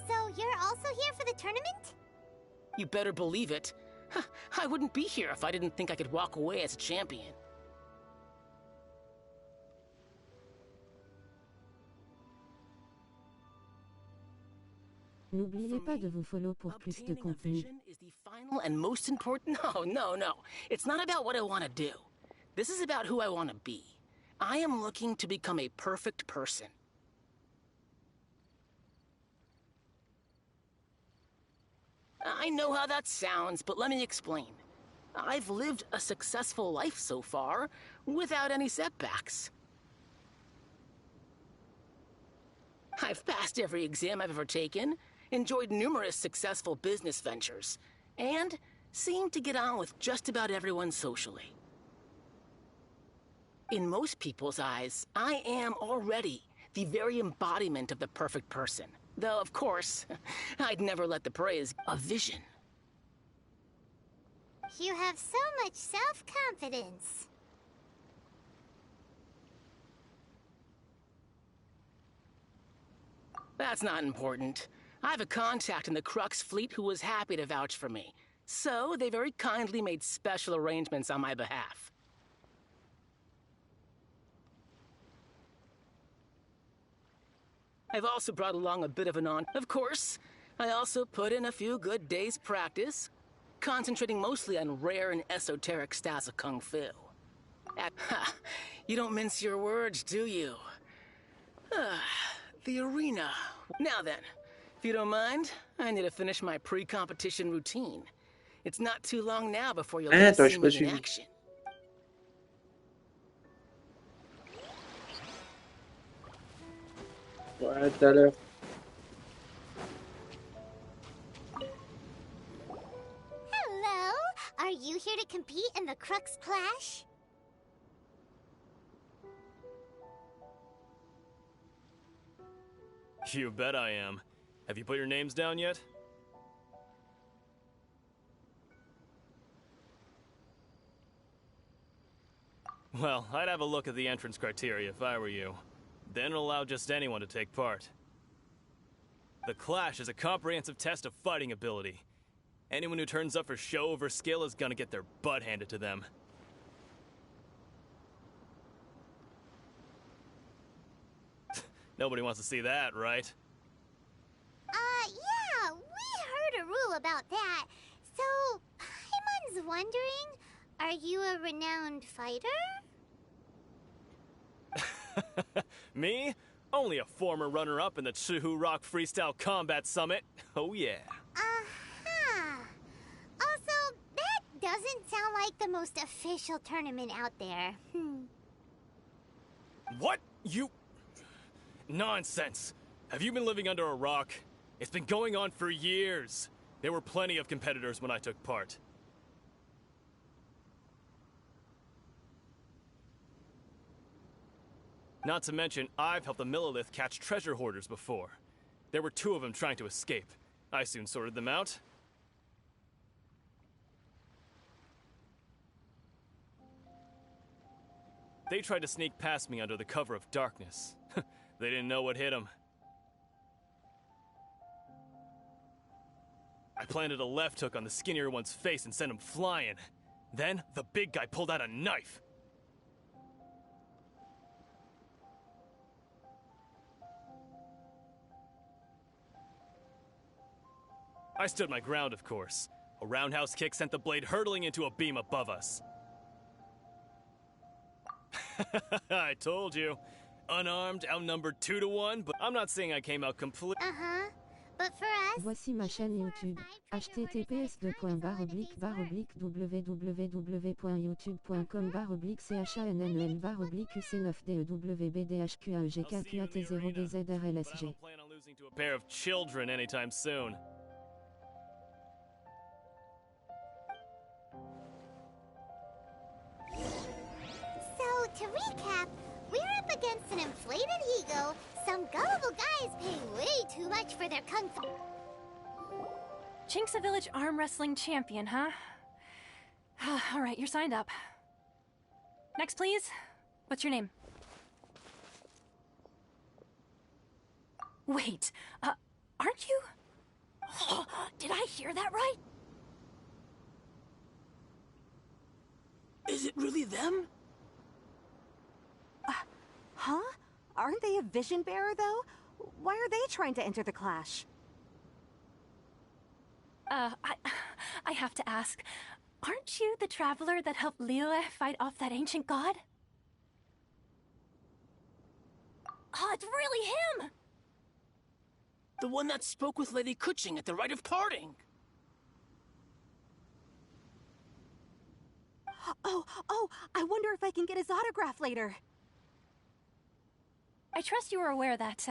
So you're also here for the tournament? You better believe it. I wouldn't be here if I didn't think I could walk away as a champion. N'oubliez pas de vous follow pour plus de contenu. Is the final and most important? No. It's not about what I want to do. This is about who I want to be. I am looking to become a perfect person. I know how that sounds, but let me explain. I've lived a successful life so far, without any setbacks. I've passed every exam I've ever taken, enjoyed numerous successful business ventures, and seem to get on with just about everyone socially. In most people's eyes, I am already the very embodiment of the perfect person. Though, of course, I'd never let the praise a vision. You have so much self-confidence. That's not important. I have a contact in the Crux fleet who was happy to vouch for me. So, they very kindly made special arrangements on my behalf. I've also brought along a bit of an on. Of course, I also put in a few good days' practice, concentrating mostly on rare and esoteric styles of Kung Fu. You don't mince your words, do you? The arena. Now then, if you don't mind, I need to finish my pre-competition routine. It's not too long now before you'll get to see me in action. Ouais, tout à l'heure. Hello! Are you here to compete in the Crux Clash? You bet I am. Have you put your names down yet? Well, I'd have a look at the entrance criteria if I were you. Then allow just anyone to take part. The Clash is a comprehensive test of fighting ability. Anyone who turns up for show over skill is gonna get their butt handed to them. Nobody wants to see that, right? Yeah, we heard a rule about that. So, Paimon's wondering, are you a renowned fighter? Me? Only a former runner-up in the Chihu Rock Freestyle Combat Summit. Oh yeah. Uh-huh. Also, that doesn't sound like the most official tournament out there. What? You... Nonsense. Have you been living under a rock? It's been going on for years. There were plenty of competitors when I took part. Not to mention, I've helped the Millilith catch treasure hoarders before. There were 2 of them trying to escape. I soon sorted them out. They tried to sneak past me under the cover of darkness. They didn't know what hit them. I planted a left hook on the skinnier one's face and sent him flying. Then, the big guy pulled out a knife. I stood my ground, of course. A roundhouse kick sent the blade hurtling into a beam above us. I told you. Unarmed, outnumbered 2 to 1, but I'm not saying I came out complete. Uh-huh. But for us... Voici ma chaîne YouTube. I https://www.youtube.com/uc-chnlm/cnfdewbdhqaegqat0dzrlsg. don't plan on losing to a pair of children anytime soon. So, to recap, we're up against an inflated ego, some gullible guys paying way too much for their kung fu... Chink's a village arm wrestling champion, huh? Alright, you're signed up. Next, please. What's your name? Wait, aren't you? Oh, did I hear that right? Is it really them? Huh? Aren't they a vision bearer, though? Why are they trying to enter the Clash? I have to ask, aren't you the traveler that helped Liyue fight off that ancient god? Oh, it's really him! The one that spoke with Lady Kuching at the rite of parting. Oh, I wonder if I can get his autograph later. I trust you are aware that,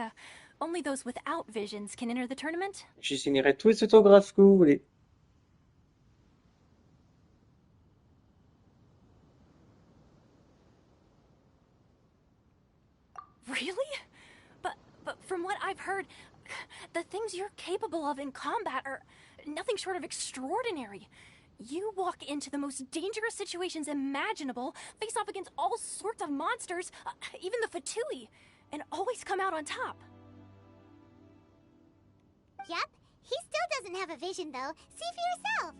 Only those without visions can enter the tournament. Je signerai tous les autographes que vous voulez. Really? But from what I've heard, the things you're capable of in combat are nothing short of extraordinary. You walk into the most dangerous situations imaginable, face off against all sorts of monsters, even the Fatui, and always come out on top. Yep, he still doesn't have a vision though. See for yourself.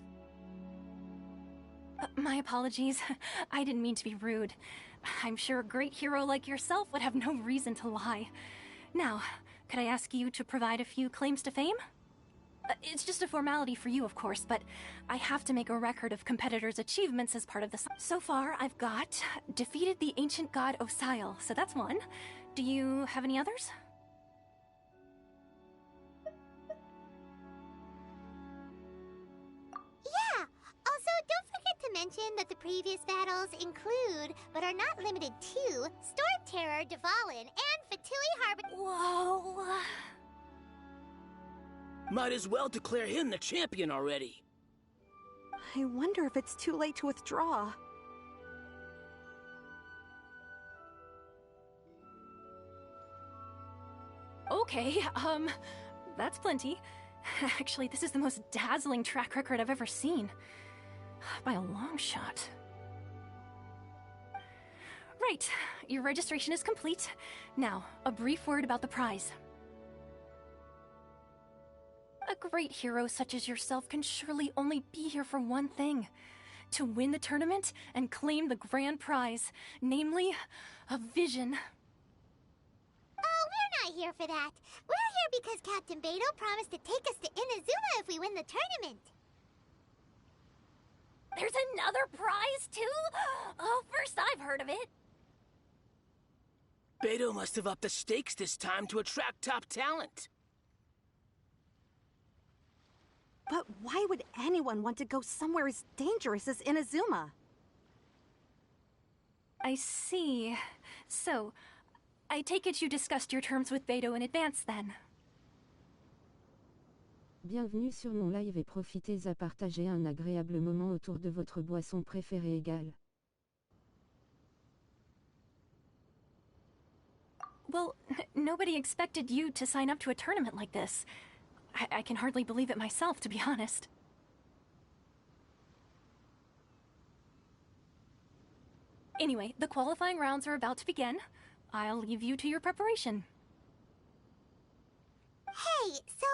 My apologies. I didn't mean to be rude. I'm sure a great hero like yourself would have no reason to lie. Now, could I ask you to provide a few claims to fame? It's just a formality for you, of course, but I have to make a record of competitors' achievements as part of this. So far, I've got defeated the ancient god Osile, so that's one. Do you have any others? Yeah! Also, don't forget to mention that the previous battles include, but are not limited to, Storm Terror, Dvalin, and Fatui Harbor. Whoa! Might as well declare him the champion already. I wonder if it's too late to withdraw. Okay, that's plenty. Actually, this is the most dazzling track record I've ever seen. By a long shot. Right, your registration is complete. Now, a brief word about the prize. A great hero such as yourself can surely only be here for one thing. To win the tournament and claim the grand prize, namely, a vision. Oh, we're not here for that. We're here because Captain Beto promised to take us to Inazuma if we win the tournament. There's another prize, too? Oh, first I've heard of it. Beto must have upped the stakes this time to attract top talent. But why would anyone want to go somewhere as dangerous as Inazuma? I see. So, I take it you discussed your terms with Beto in advance, then? Bienvenue sur mon live et profitez à partager un agréable moment autour de votre boisson préférée égale. Well, nobody expected you to sign up to a tournament like this. I can hardly believe it myself, to be honest. Anyway, the qualifying rounds are about to begin. I'll leave you to your preparation. Hey, so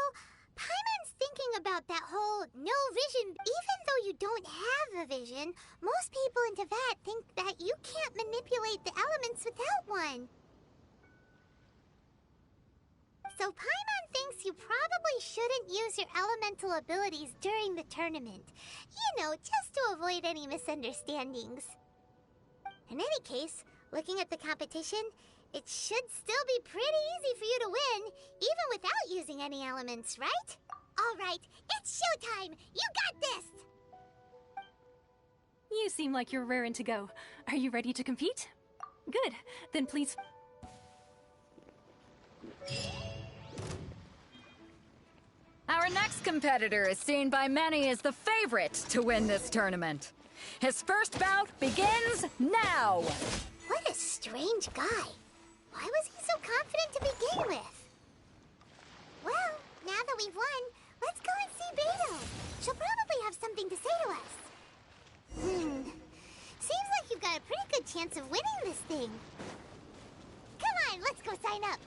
Paimon's thinking about that whole no vision. Even though you don't have a vision, most people in Teyvat think that you can't manipulate the elements without one. So Paimon thinks you probably shouldn't use your elemental abilities during the tournament. You know, just to avoid any misunderstandings. In any case, looking at the competition, it should still be pretty easy for you to win, even without using any elements, right? Alright, it's showtime! You got this! You seem like you're raring to go. Are you ready to compete? Good. Then please... Our next competitor is seen by many as the favorite to win this tournament. His first bout begins now! What a strange guy. Why was he so confident to begin with? Well, now that we've won, let's go and see Beto. She'll probably have something to say to us. Seems like you've got a pretty good chance of winning this thing. Come on, let's go sign up.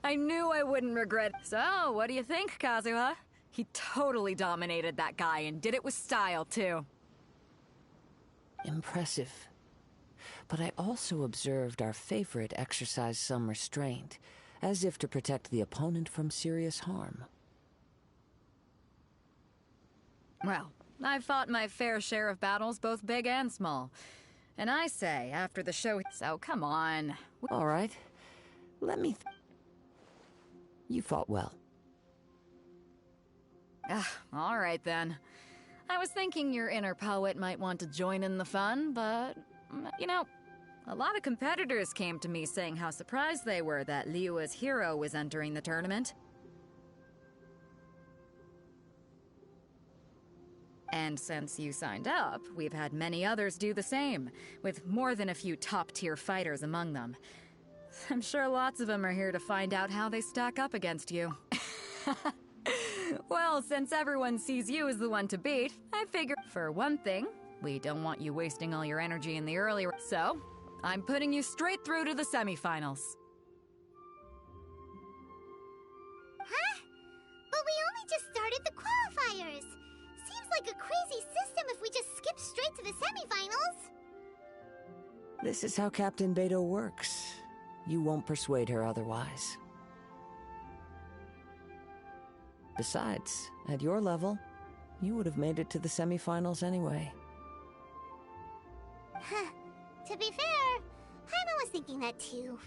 I knew I wouldn't regret. So, what do you think, Kazuha? He totally dominated that guy and did it with style, too. Impressive. But I also observed our favorite exercise some restraint, as if to protect the opponent from serious harm. Well, I've fought my fair share of battles, both big and small. And I say, after the show... So, come on. All right. Let me... You fought well. All right, then. I was thinking your inner poet might want to join in the fun, but, you know, A lot of competitors came to me saying how surprised they were that Liyue's hero was entering the tournament. And since you signed up, we've had many others do the same, with more than a few top-tier fighters among them. I'm sure lots of them are here to find out how they stack up against you. Well, since everyone sees you as the one to beat, I figure, for one thing, we don't want you wasting all your energy in the early... So, I'm putting you straight through to the semifinals. Huh? But we only just started the qualifiers! Seems like a crazy system if we just skip straight to the semifinals! This is how Captain Beto works. You won't persuade her otherwise. Besides, at your level, you would have made it to the semifinals anyway. To be fair, Paimon was thinking that too.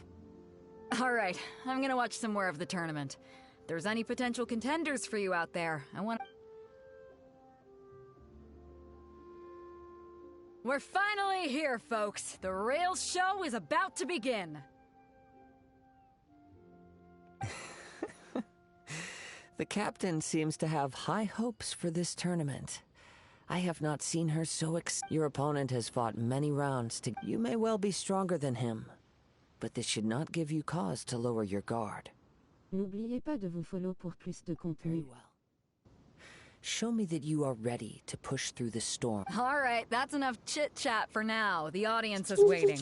Alright, I'm gonna watch some more of the tournament. If there's any potential contenders for you out there, I want... We're finally here, folks! The real show is about to begin! The captain seems to have high hopes for this tournament. I have not seen her so Your opponent has fought many rounds to... You may well be stronger than him, but this should not give you cause to lower your guard. N'oubliez pas de vous follow pour plus de contenu. Very well. Show me that you are ready to push through the storm. Alright, that's enough chit-chat for now. The audience is waiting.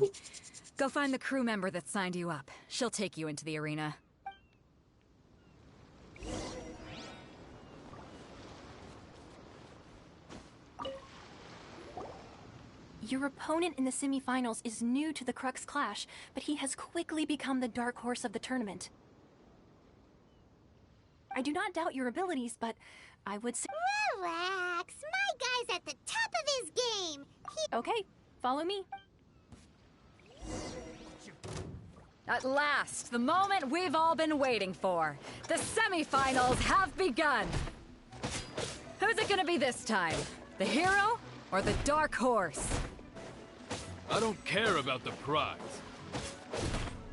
Go find the crew member that signed you up. She'll take you into the arena. Your opponent in the semifinals is new to the Crux Clash, but he has quickly become the dark horse of the tournament. I do not doubt your abilities, but I would say... Relax! My guy's at the top of his game! Okay, follow me. At last, the moment we've all been waiting for. The semifinals have begun! Who's it gonna be this time? The hero or the dark horse? I don't care about the prize.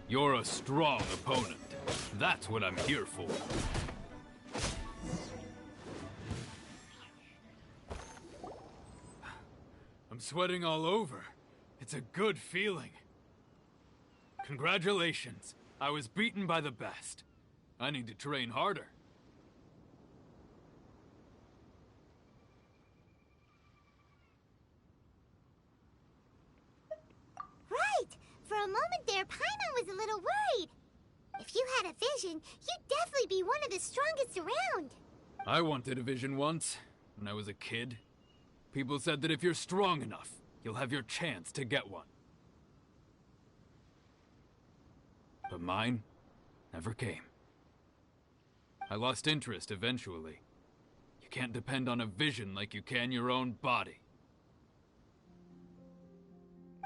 You're a strong opponent. That's what I'm here for. I'm sweating all over. It's a good feeling. Congratulations. I was beaten by the best. I need to train harder. Right! For a moment there, Paimon was a little worried. If you had a vision, you'd definitely be one of the strongest around. I wanted a vision once, when I was a kid. People said that if you're strong enough, you'll have your chance to get one. But mine never came. I lost interest eventually. You can't depend on a vision like you can your own body.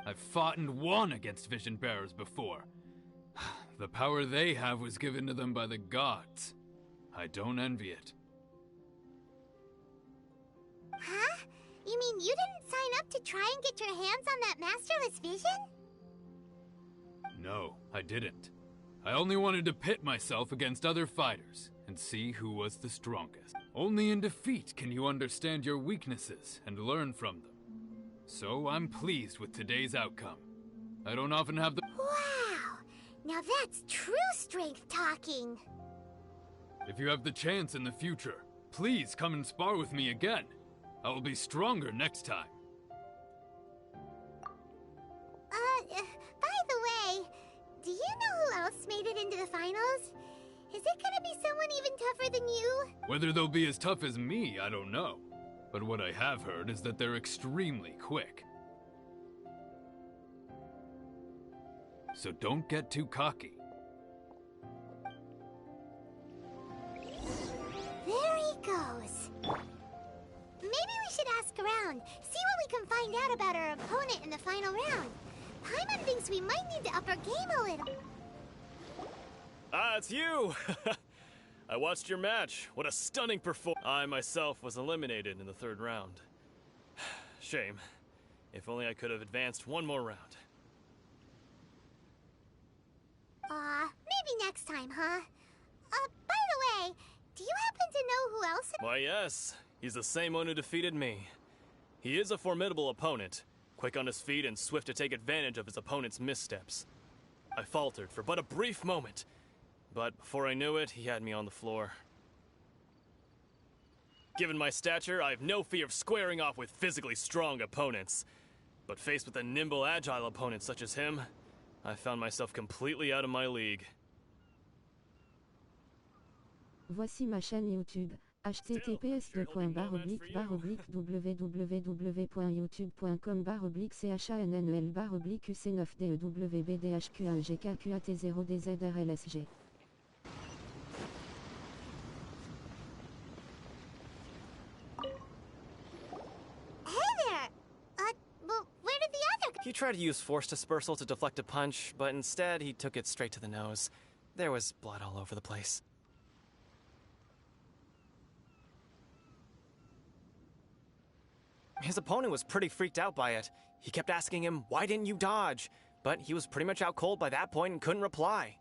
I've fought and won against vision bearers before. The power they have was given to them by the gods. I don't envy it. Huh? You mean you didn't sign up to try and get your hands on that masterless vision? No, I didn't. I only wanted to pit myself against other fighters and see who was the strongest. Only in defeat can you understand your weaknesses and learn from them. So I'm pleased with today's outcome. I don't often have the... Wow! Now that's true strength talking. If you have the chance in the future, please come and spar with me again. I will be stronger next time. By the way, do you know who else made it into the finals? Is it gonna be someone even tougher than you? Whether they'll be as tough as me, I don't know. But what I have heard is that they're extremely quick. So don't get too cocky. There he goes. Maybe we should ask around, see what we can find out about our opponent in the final round. Paimon thinks we might need to up our game a little. Ah, it's you! I watched your match. What a stunning performance. I myself was eliminated in the third round. Shame. If only I could have advanced one more round. Maybe next time, huh? By the way, do you happen to know who else? Why, yes. He's the same one who defeated me. He is a formidable opponent, quick on his feet and swift to take advantage of his opponent's missteps. I faltered for but a brief moment, but before I knew it, he had me on the floor. Given my stature, I have no fear of squaring off with physically strong opponents. But faced with a nimble, agile opponent such as him, I found myself completely out of my league. Voici ma chaîne YouTube. https://www.youtube.com/uc9devbdhq1gkqat0dzrlsg. He tried to use force dispersal to deflect a punch, but instead he took it straight to the nose. There was blood all over the place. His opponent was pretty freaked out by it. He kept asking him, "Why didn't you dodge?" But he was pretty much out cold by that point and couldn't reply.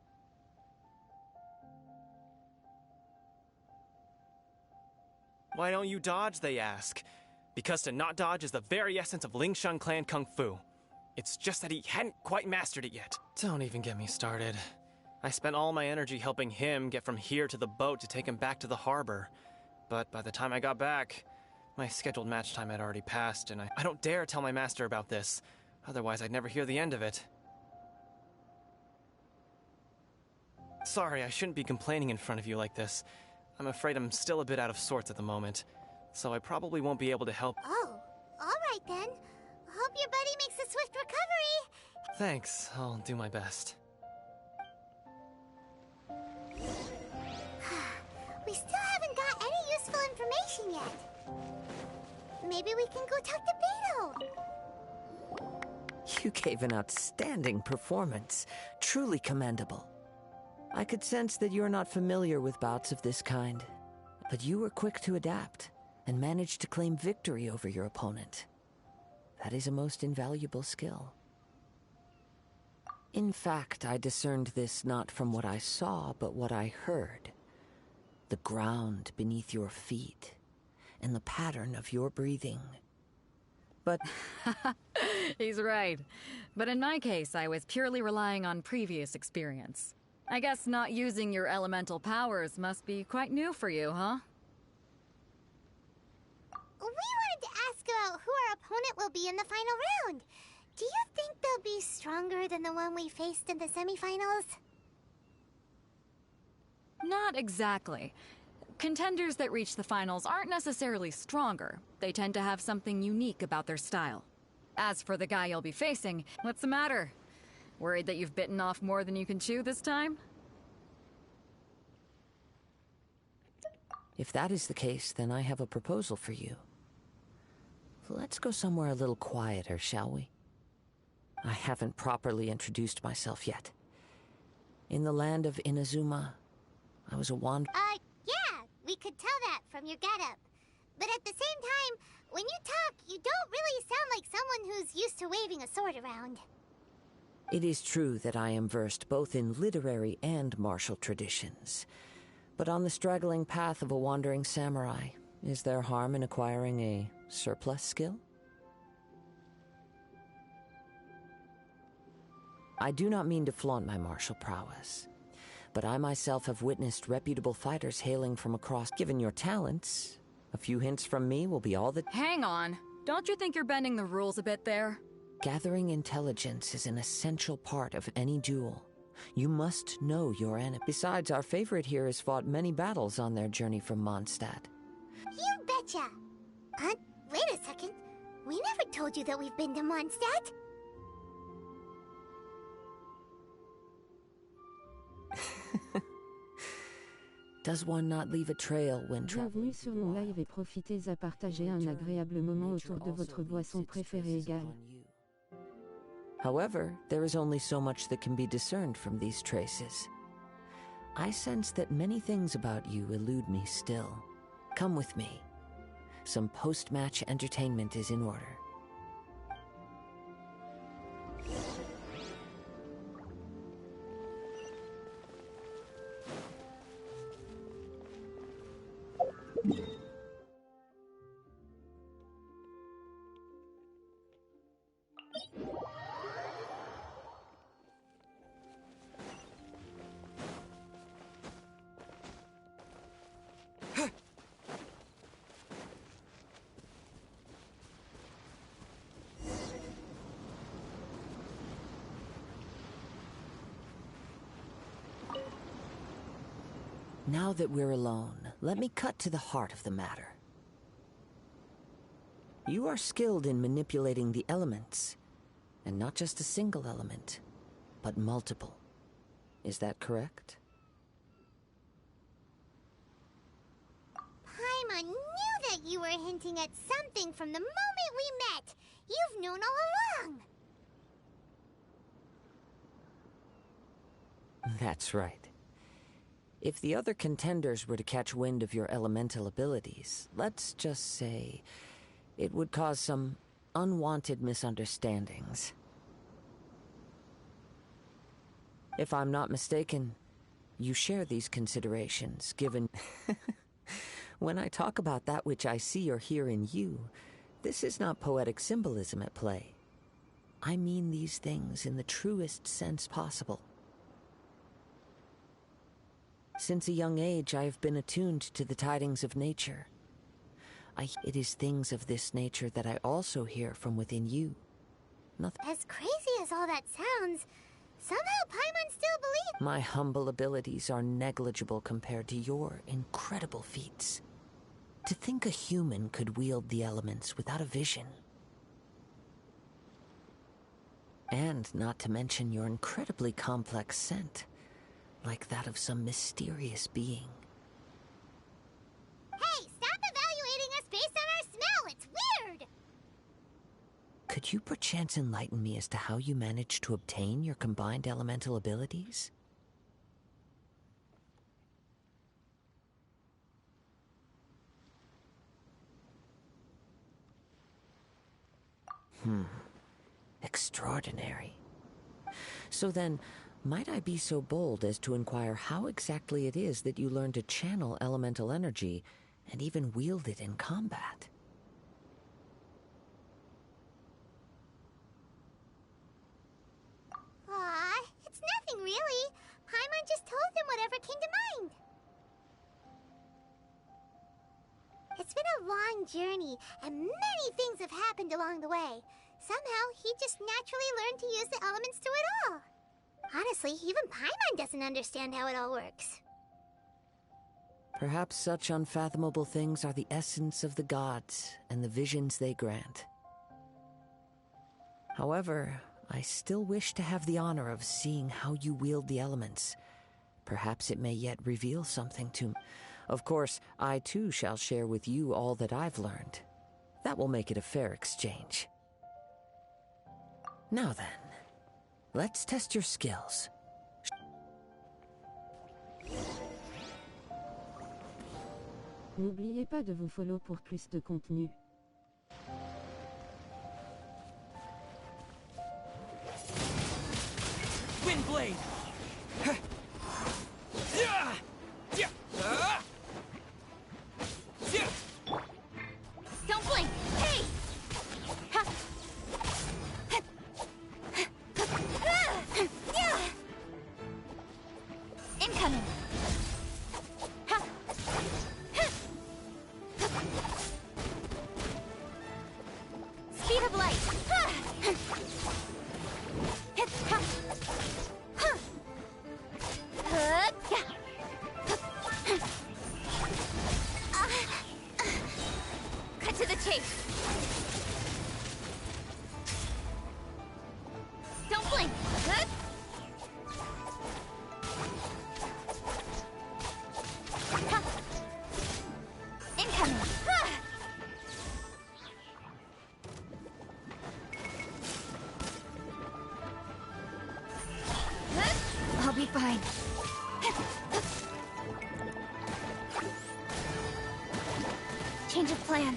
"Why don't you dodge?" they ask. Because to not dodge is the very essence of Lingshan clan kung fu. It's just that he hadn't quite mastered it yet. Don't even get me started. I spent all my energy helping him get from here to the boat to take him back to the harbor. But by the time I got back, my scheduled match time had already passed, and I don't dare tell my master about this. Otherwise, I'd never hear the end of it. Sorry, I shouldn't be complaining in front of you like this. I'm afraid I'm still a bit out of sorts at the moment, so I probably won't be able to help. Oh, alright then. Hope your buddy makes a swift recovery. Thanks, I'll do my best. We still haven't got any useful information yet. Maybe we can go talk to Beto. You gave an outstanding performance. Truly commendable. I could sense that you're not familiar with bouts of this kind, but you were quick to adapt and managed to claim victory over your opponent. That is a most invaluable skill. In fact, I discerned this not from what I saw, but what I heard. The ground beneath your feet, and the pattern of your breathing. But... He's right. But in my case, I was purely relying on previous experience. I guess not using your elemental powers must be quite new for you, huh? We wanted to ask about who our opponent will be in the final round. Do you think they'll be stronger than the one we faced in the semifinals? Not exactly. Contenders that reach the finals aren't necessarily stronger. They tend to have something unique about their style. As for the guy you'll be facing, what's the matter? Worried that you've bitten off more than you can chew this time? If that is the case, then I have a proposal for you. Let's go somewhere a little quieter, shall we? I haven't properly introduced myself yet. In the land of Inazuma, I was a Yeah, we could tell that from your getup. But at the same time, when you talk, you don't really sound like someone who's used to waving a sword around. It is true that I am versed both in literary and martial traditions. But on the straggling path of a wandering samurai, is there harm in acquiring a surplus skill? I do not mean to flaunt my martial prowess, but I myself have witnessed reputable fighters hailing from across. Given your talents, a few hints from me will be all that— Hang on. Don't you think you're bending the rules a bit there? Gathering intelligence is an essential part of any duel. You must know your enemy. Besides, our favorite here has fought many battles on their journey from Mondstadt. You betcha! Wait a second. We never told you that we've been to Mondstadt. Does one not leave a trail when Bienvenue sur mon live et profitez à partager un agréable moment autour de votre boisson préférée égale. However, there is only so much that can be discerned from these traces. I sense that many things about you elude me still. Come with me. Some post-match entertainment is in order. Now that we're alone, let me cut to the heart of the matter. You are skilled in manipulating the elements, and not just a single element, but multiple. Is that correct? Paimon knew that you were hinting at something from the moment we met. You've known all along. That's right. If the other contenders were to catch wind of your elemental abilities, let's just say it would cause some unwanted misunderstandings. If I'm not mistaken, you share these considerations, given... When I talk about that which I see or hear in you, this is not poetic symbolism at play. I mean these things in the truest sense possible. Since a young age, I have been attuned to the tidings of nature. It is things of this nature that I also hear from within you. Nothing. As crazy as all that sounds, somehow Paimon still believes. My humble abilities are negligible compared to your incredible feats. To think a human could wield the elements without a vision. And not to mention your incredibly complex scent, like that of some mysterious being. Hey, stop evaluating us based on our smell! It's weird! Could you perchance enlighten me as to how you managed to obtain your combined elemental abilities? Extraordinary. So then, might I be so bold as to inquire how exactly it is that you learn to channel elemental energy and even wield it in combat? Aw, it's nothing really. Paimon just told him whatever came to mind. It's been a long journey, and many things have happened along the way. Somehow, he just naturally learned to use the elements through it all. Honestly, even Paimon doesn't understand how it all works. Perhaps such unfathomable things are the essence of the gods and the visions they grant. However, I still wish to have the honor of seeing how you wield the elements. Perhaps it may yet reveal something to me. Of course, I too shall share with you all that I've learned. That will make it a fair exchange. Now then, let's test your skills. N'oubliez pas de vous follow pour plus de contenu. Windblade! Don't blink! Hey! Incoming! Speed of light! Cut to the chase! Don't blink! Incoming! I'll be fine. Change of plan.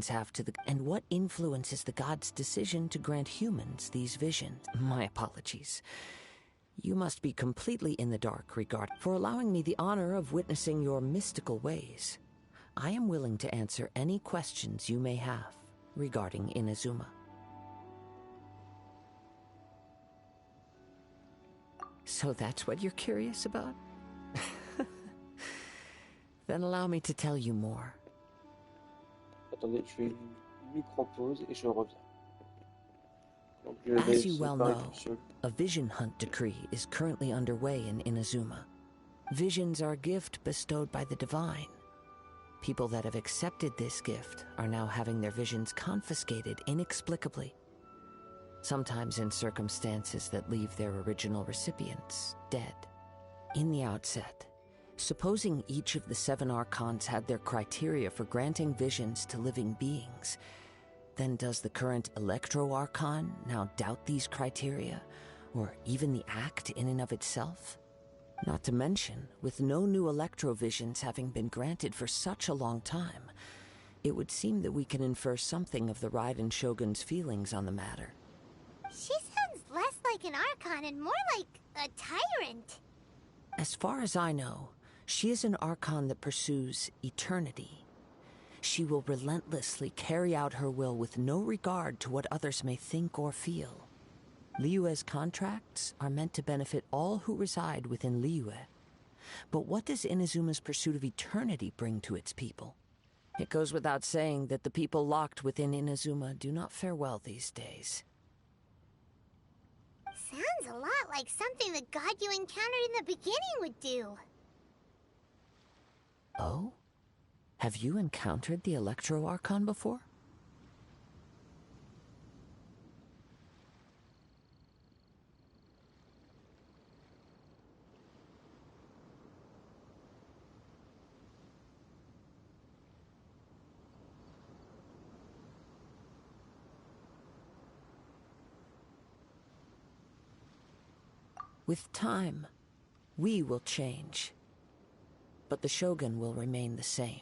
visions have to the... And what influences the god's decision to grant humans these visions? My apologies. You must be completely in the dark for allowing me the honor of witnessing your mystical ways. I am willing to answer any questions you may have regarding Inazuma. So that's what you're curious about? Then allow me to tell you more. Attendez, je fais une micro-pause et je reviens. Donc, je vais As you well séparer know, tout seul. a vision hunt decree is currently underway in Inazuma. Visions are a gift bestowed by the divine. People that have accepted this gift are now having their visions confiscated inexplicably. Sometimes in circumstances that leave their original recipients dead. In the outset, supposing each of the 7 archons had their criteria for granting visions to living beings, then does the current Electro-Archon now doubt these criteria, or even the act in and of itself? Not to mention, with no new Electro-Visions having been granted for such a long time, it would seem that we can infer something of the Raiden Shogun's feelings on the matter. She sounds less like an Archon and more like a tyrant. As far as I know, she is an Archon that pursues eternity. She will relentlessly carry out her will with no regard to what others may think or feel. Liyue's contracts are meant to benefit all who reside within Liyue. But what does Inazuma's pursuit of eternity bring to its people? It goes without saying that the people locked within Inazuma do not fare well these days. Sounds a lot like something the god you encountered in the beginning would do. Oh? Have you encountered the Electro-Archon before? With time, we will change. But the Shogun will remain the same.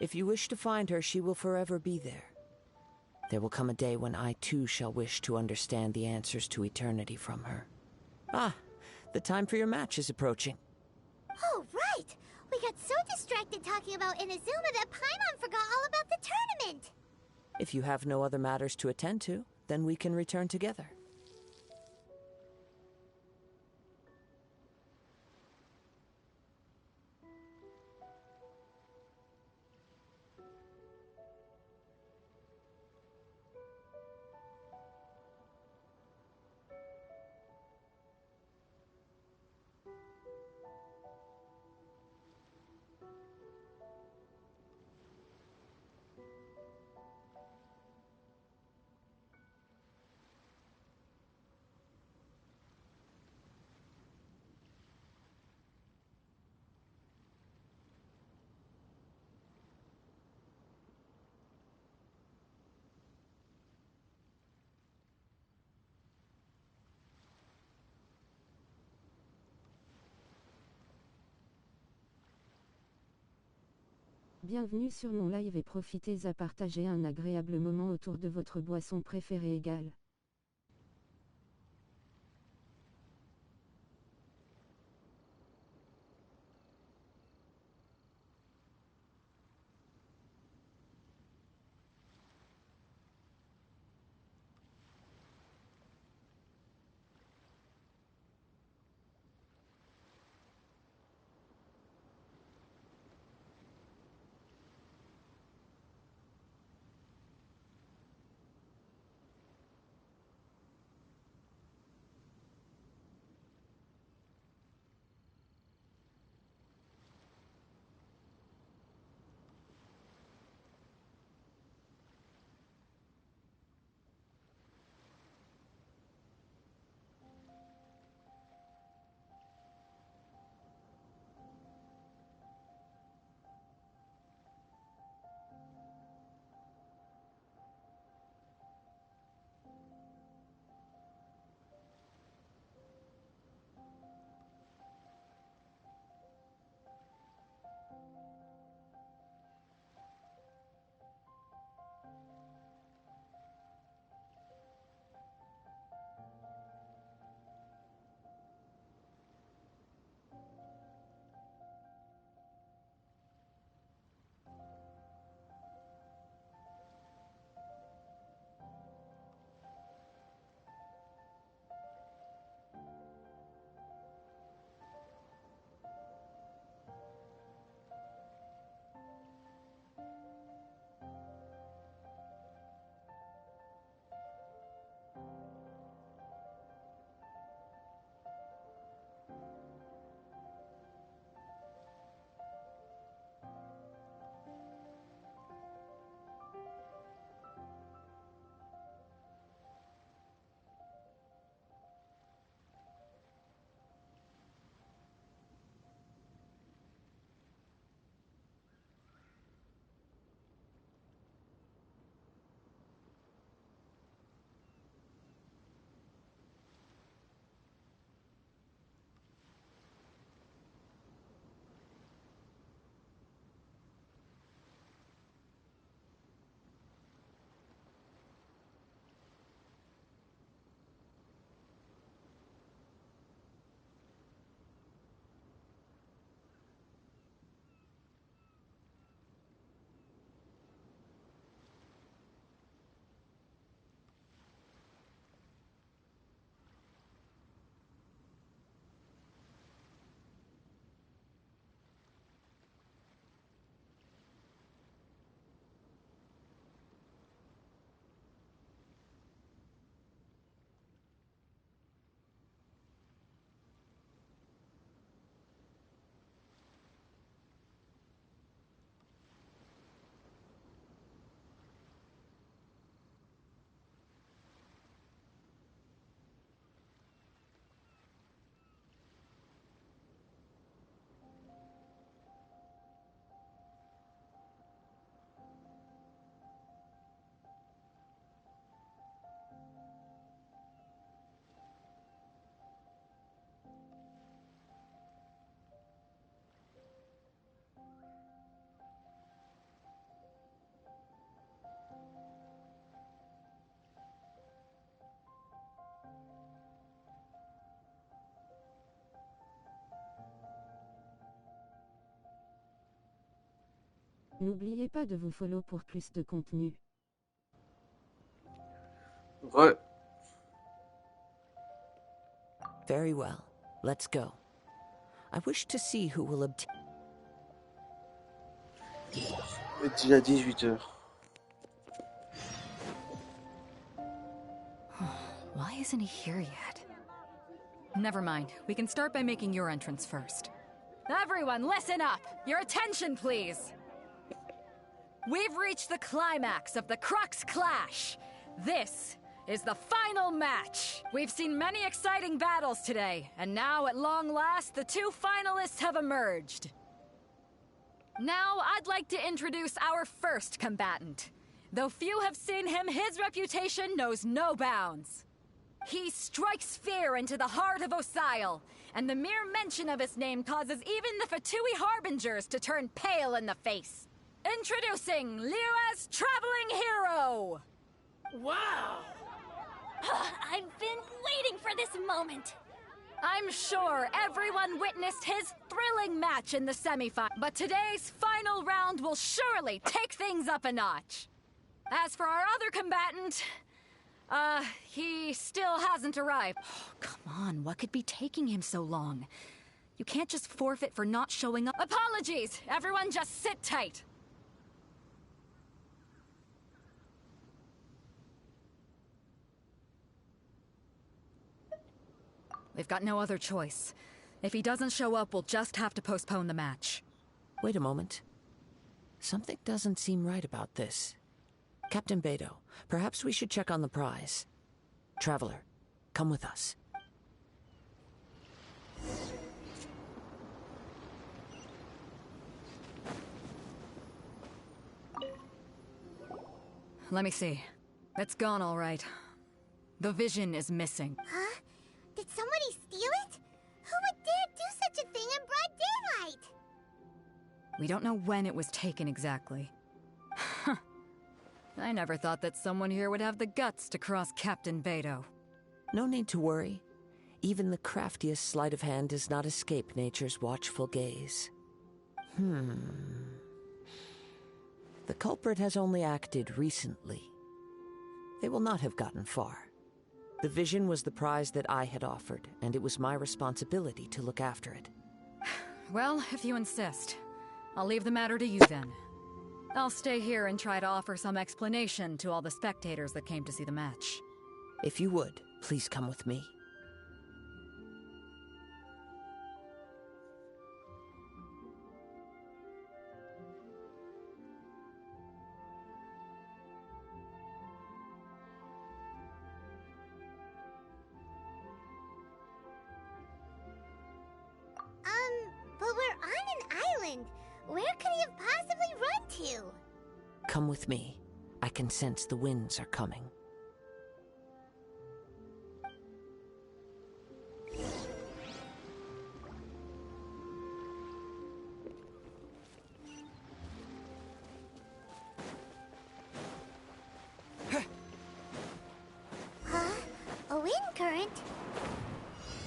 If you wish to find her, she will forever be there. There will come a day when I too shall wish to understand the answers to eternity from her. Ah, the time for your match is approaching. Oh, right! We got so distracted talking about Inazuma that Paimon forgot all about the tournament! If you have no other matters to attend to, then we can return together. Bienvenue sur mon live et profitez à partager un agréable moment autour de votre boisson préférée égale. N'oubliez pas de vous follow pour plus de contenu. Ouais. Very well. Let's go. I wish to see who will obtain. C'est déjà 18h. Why isn't he here yet? Never mind. We can start by making your entrance first. Everyone, listen up! Your attention, please! We've reached the climax of the Crux Clash. This is the final match. We've seen many exciting battles today, and now, at long last, the two finalists have emerged. Now, I'd like to introduce our first combatant. Though few have seen him, his reputation knows no bounds. He strikes fear into the heart of Osile, and the mere mention of his name causes even the Fatui Harbingers to turn pale in the face. Introducing Liyue's Traveling Hero! Wow! I've been waiting for this moment. I'm sure everyone witnessed his thrilling match in the semifinal, but today's final round will surely take things up a notch. As for our other combatant, he still hasn't arrived. Oh, come on, what could be taking him so long? You can't just forfeit for not showing up. Apologies! Everyone just sit tight. We've got no other choice. If he doesn't show up, we'll just have to postpone the match. Wait a moment. Something doesn't seem right about this. Captain Beto, perhaps we should check on the prize. Traveler, come with us. Let me see. It's gone all right. The vision is missing. Huh? Did somebody steal it? Who would dare do such a thing in broad daylight? We don't know when it was taken exactly. I never thought that someone here would have the guts to cross Captain Beto. No need to worry. Even the craftiest sleight of hand does not escape nature's watchful gaze. The culprit has only acted recently. They will not have gotten far. The vision was the prize that I had offered, and it was my responsibility to look after it. Well, if you insist, I'll leave the matter to you then. I'll stay here and try to offer some explanation to all the spectators that came to see the match. If you would, please come with me. But we're on an island. Where could he have possibly run to? Come with me. I can sense the winds are coming. Huh? A wind current?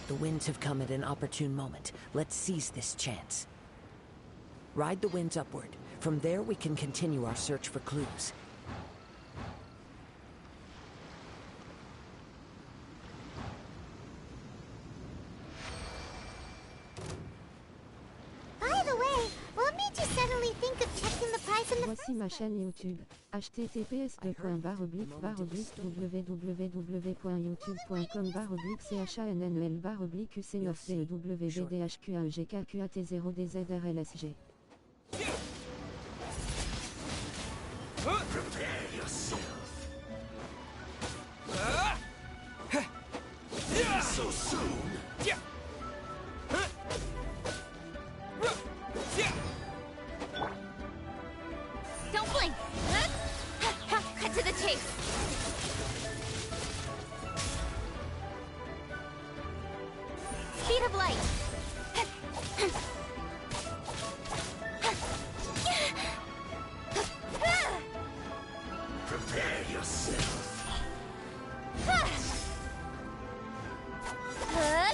The winds have come at an opportune moment. Let's seize this chance. Ride the winds upward. From there, we can continue our search for clues. By the way, what made you suddenly think of checking the price in the Voici ma chaîne YouTube. https://www.chanel.com/ucnofcewvdhq1gkqat0dzrlsg. Prepare yourself. So soon? Don't blink! Cut to the chase! Speed of light! Prepare yourself. Hey!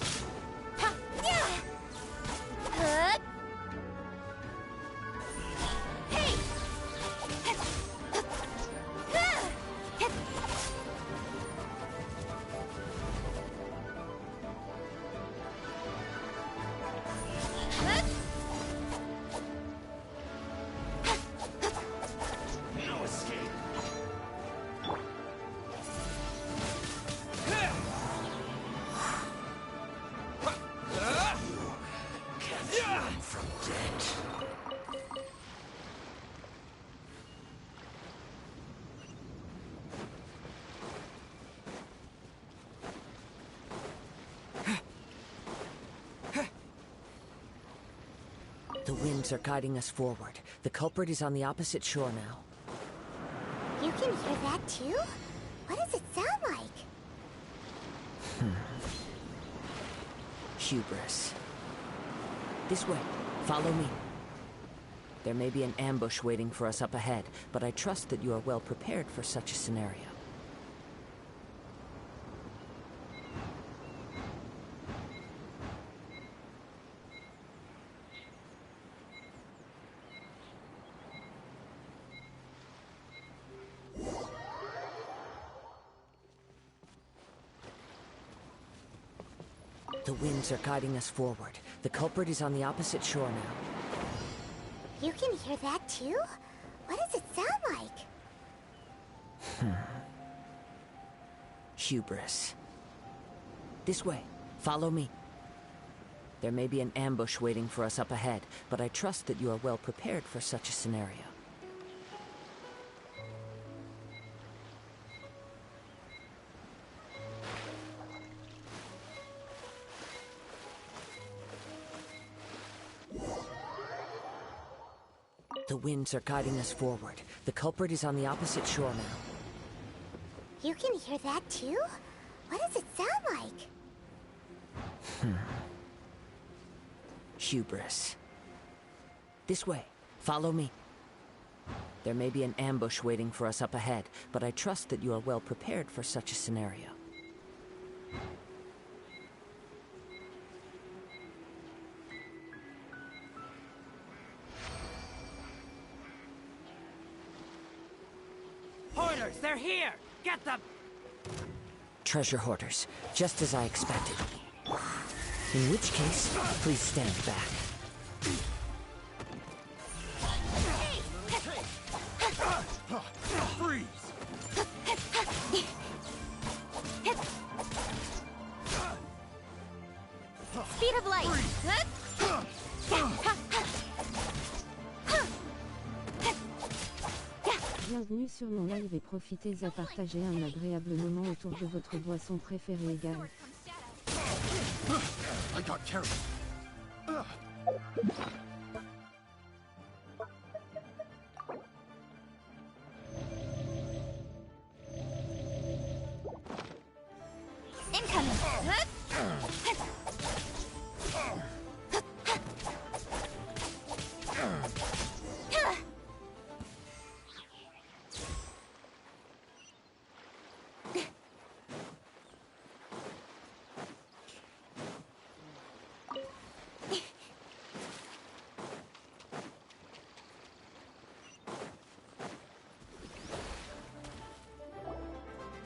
No escape. Can't run from death. The winds are guiding us forward. The culprit is on the opposite shore now. You can hear that too? What does it sound like? Hubris. This way. Follow me. There may be an ambush waiting for us up ahead, but I trust that you are well prepared for such a scenario. The winds are guiding us forward. The culprit is on the opposite shore now. You can hear that too? What does it sound like? Hubris. This way. Follow me. There may be an ambush waiting for us up ahead, but I trust that you are well prepared for such a scenario. The winds are guiding us forward. The culprit is on the opposite shore now. You can hear that too? What does it sound like? Hubris. This way. Follow me. There may be an ambush waiting for us up ahead, but I trust that you are well prepared for such a scenario. Hoarders, they're here! Get them! Treasure hoarders, just as I expected. In which case, please stand back. Freeze! Speed of light! Bienvenue sur mon live et profitez à partager un agréable moment autour de votre boisson préférée égale. I got carried.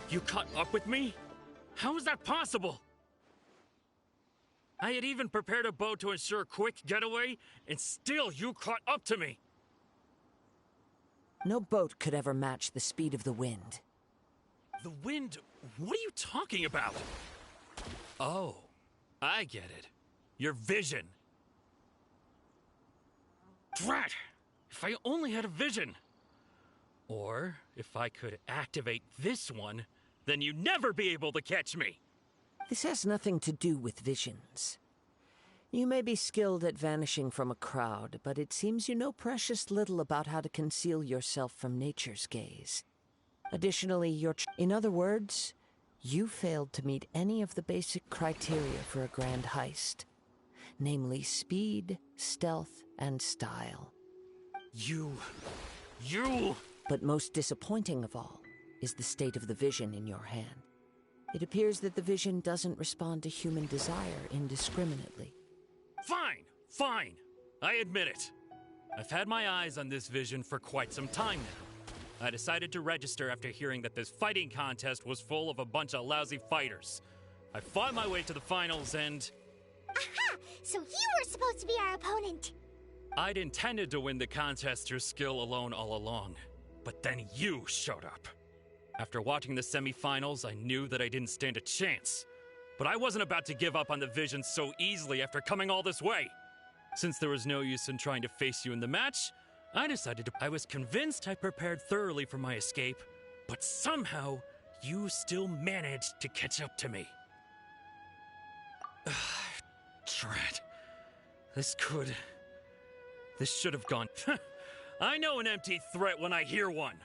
You caught up with me? How is that possible? I had even prepared a boat to ensure a quick getaway, and still you caught up to me! No boat could ever match the speed of the wind. The wind? What are you talking about? Oh, I get it. Your vision. Drat! If I only had a vision! Or, if I could activate this one, then you'd never be able to catch me! This has nothing to do with visions. You may be skilled at vanishing from a crowd, but it seems you know precious little about how to conceal yourself from nature's gaze. Additionally, in other words, you failed to meet any of the basic criteria for a grand heist. Namely, speed, stealth, and style. You... But most disappointing of all is the state of the vision in your hand. It appears that the vision doesn't respond to human desire indiscriminately. Fine. I admit it. I've had my eyes on this vision for quite some time now. I decided to register after hearing that this fighting contest was full of a bunch of lousy fighters. I fought my way to the finals and... Aha! So you were supposed to be our opponent! I'd intended to win the contest through skill alone all along. But then you showed up. After watching the semi-finals, I knew that I didn't stand a chance. But I wasn't about to give up on the vision so easily after coming all this way. Since there was no use in trying to face you in the match, I decided to... I was convinced I prepared thoroughly for my escape, but somehow, you still managed to catch up to me. Drat. This should have gone... I know an empty threat when I hear one.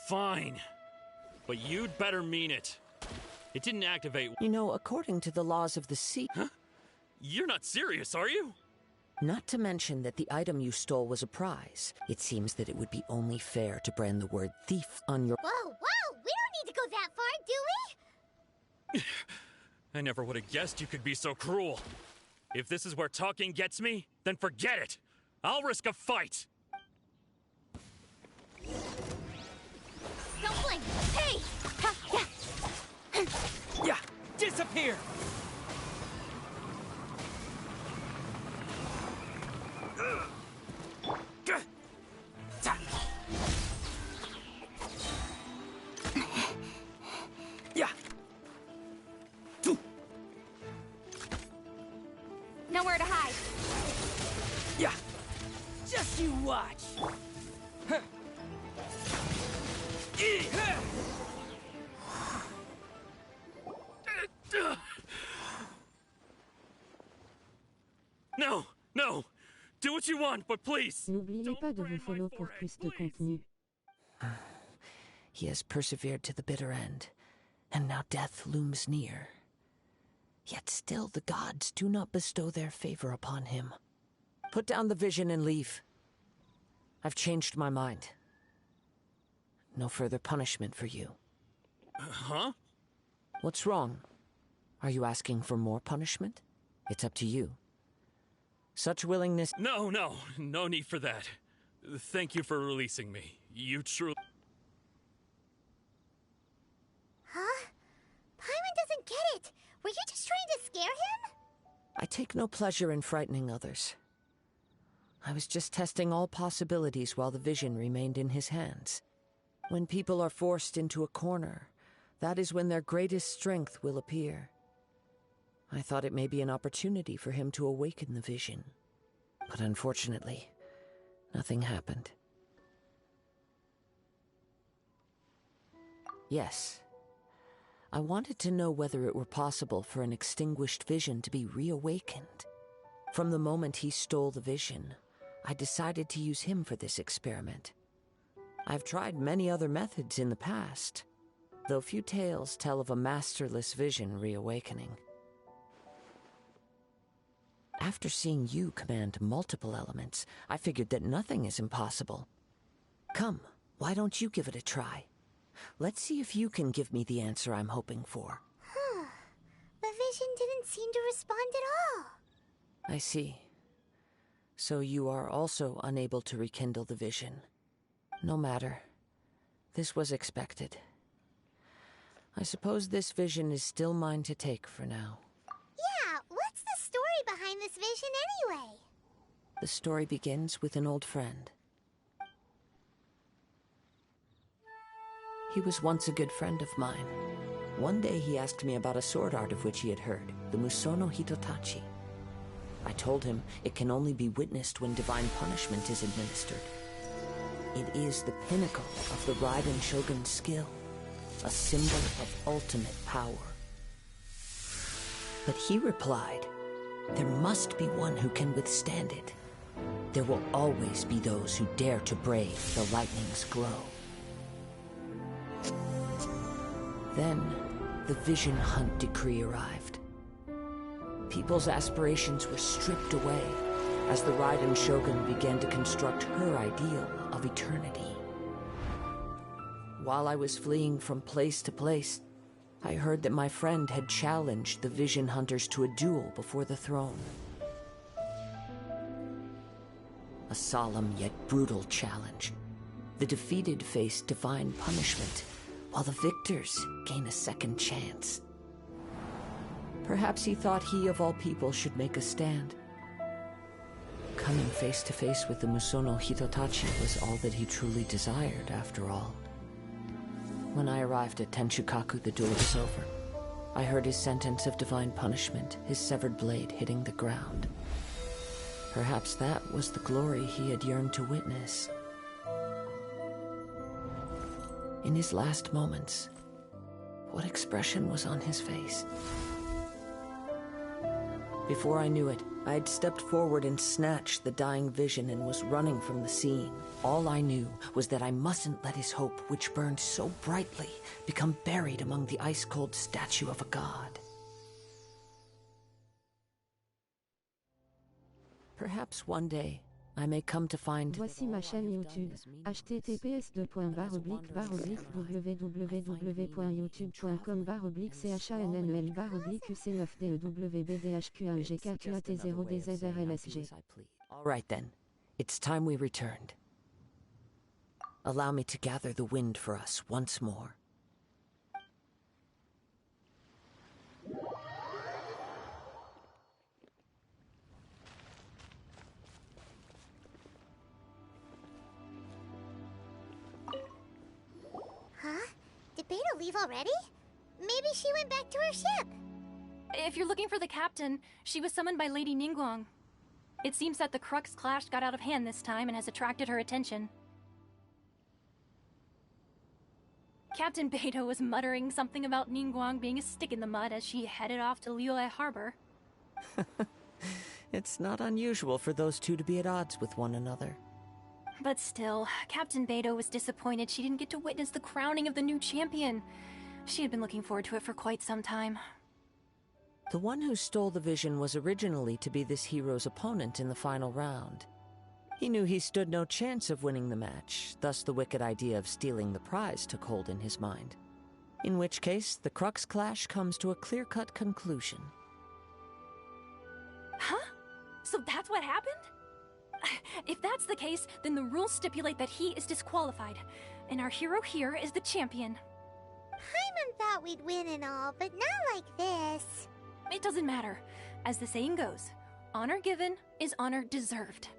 Fine. But you'd better mean it. It didn't activate... You know, according to the laws of the sea... Huh? You're not serious, are you? Not to mention that the item you stole was a prize. It seems that it would be only fair to brand the word thief on your... Whoa, whoa! We don't need to go that far, do we? I never would have guessed you could be so cruel. If this is where talking gets me, then forget it. I'll risk a fight. Stumbling! Hey! Yeah! Disappear! Yeah! Nowhere to hide. Yeah! Just you watch! No! No! Do what you want, but please! N'oubliez pas de vous follow pour plus de contenu. He has persevered to the bitter end, and now death looms near. Yet still the gods do not bestow their favor upon him. Put down the vision and leave. I've changed my mind. No further punishment for you. Huh? What's wrong? Are you asking for more punishment? It's up to you. Such willingness... No need for that. Thank you for releasing me. You truly... Huh? Paimon doesn't get it. Were you just trying to scare him? I take no pleasure in frightening others. I was just testing all possibilities while the vision remained in his hands. When people are forced into a corner, that is when their greatest strength will appear. I thought it may be an opportunity for him to awaken the vision. But unfortunately, nothing happened. Yes. I wanted to know whether it were possible for an extinguished vision to be reawakened. From the moment he stole the vision, I decided to use him for this experiment. I've tried many other methods in the past, though few tales tell of a masterless vision reawakening. After seeing you command multiple elements, I figured that nothing is impossible. Come, why don't you give it a try? Let's see if you can give me the answer I'm hoping for. The vision didn't seem to respond at all. I see. So you are also unable to rekindle the vision. No matter. This was expected. I suppose this vision is still mine to take for now. Yeah, what's the story behind this vision anyway? The story begins with an old friend. He was once a good friend of mine. One day he asked me about a sword art of which he had heard, the Musono Hitotachi. I told him it can only be witnessed when divine punishment is administered. It is the pinnacle of the Raiden Shogun's skill, a symbol of ultimate power. But he replied, there must be one who can withstand it. There will always be those who dare to brave the lightning's glow. Then, the Vision Hunt decree arrived. People's aspirations were stripped away as the Raiden Shogun began to construct her ideal of eternity. While I was fleeing from place to place, I heard that my friend had challenged the Vision Hunters to a duel before the throne. A solemn yet brutal challenge. The defeated face divine punishment, while the victors gain a second chance. Perhaps he thought he of all people should make a stand. Coming face to face with the Musono Hitotachi was all that he truly desired, after all. When I arrived at Tenshukaku, the duel was over. I heard his sentence of divine punishment, his severed blade hitting the ground. Perhaps that was the glory he had yearned to witness. In his last moments, what expression was on his face? Before I knew it, I had stepped forward and snatched the dying vision and was running from the scene. All I knew was that I mustn't let his hope, which burned so brightly, become buried among the ice-cold statue of a god. Perhaps one day I may come to find. Voici ma chaîne YouTube. https://www.canal.com/uc.cuncombardxcnfdewbdhqagqat0dzrlsg. All right then. It's time we returned. Allow me to gather the wind for us once more. Huh? Did Beta leave already? Maybe she went back to her ship. If you're looking for the captain, she was summoned by Lady Ningguang. It seems that the Crux clash got out of hand this time and has attracted her attention. Captain Beidou was muttering something about Ningguang being a stick in the mud as she headed off to Liyue Harbor. It's not unusual for those two to be at odds with one another. But still, Captain Beidou was disappointed she didn't get to witness the crowning of the new champion. She had been looking forward to it for quite some time. The one who stole the vision was originally to be this hero's opponent in the final round. He knew he stood no chance of winning the match, thus the wicked idea of stealing the prize took hold in his mind. In which case, the Crux clash comes to a clear-cut conclusion. Huh? So that's what happened? If that's the case, then the rules stipulate that he is disqualified, and our hero here is the champion. Paimon thought we'd win and all, but not like this. It doesn't matter. As the saying goes, honor given is honor deserved.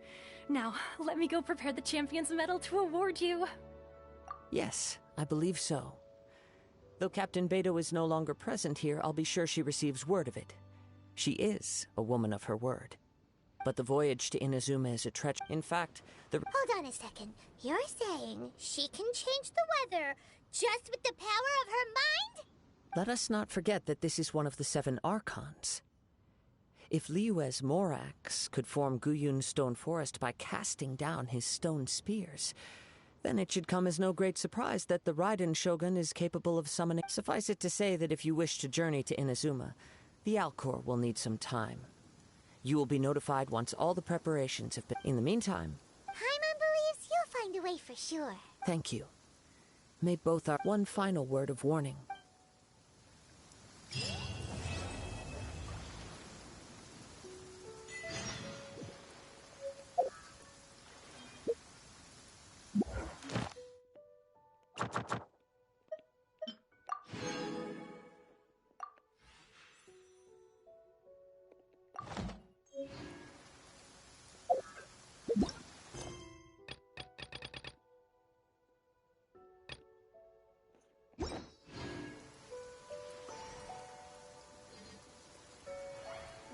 Now, let me go prepare the champion's medal to award you. Yes, I believe so. Though Captain Beidou is no longer present here, I'll be sure she receives word of it. She is a woman of her word. But the voyage to Inazuma is a treachery. In fact, Hold on a second. You're saying she can change the weather just with the power of her mind? Let us not forget that this is one of the 7 Archons. If Liyue's Morax could form Guyun's stone forest by casting down his stone spears, then it should come as no great surprise that the Raiden Shogun is capable of summoning. Suffice it to say that if you wish to journey to Inazuma, the Alcor will need some time. You will be notified once all the preparations have been. In the meantime, Paimon believes you'll find a way for sure. thank you. May both our one final word of warning.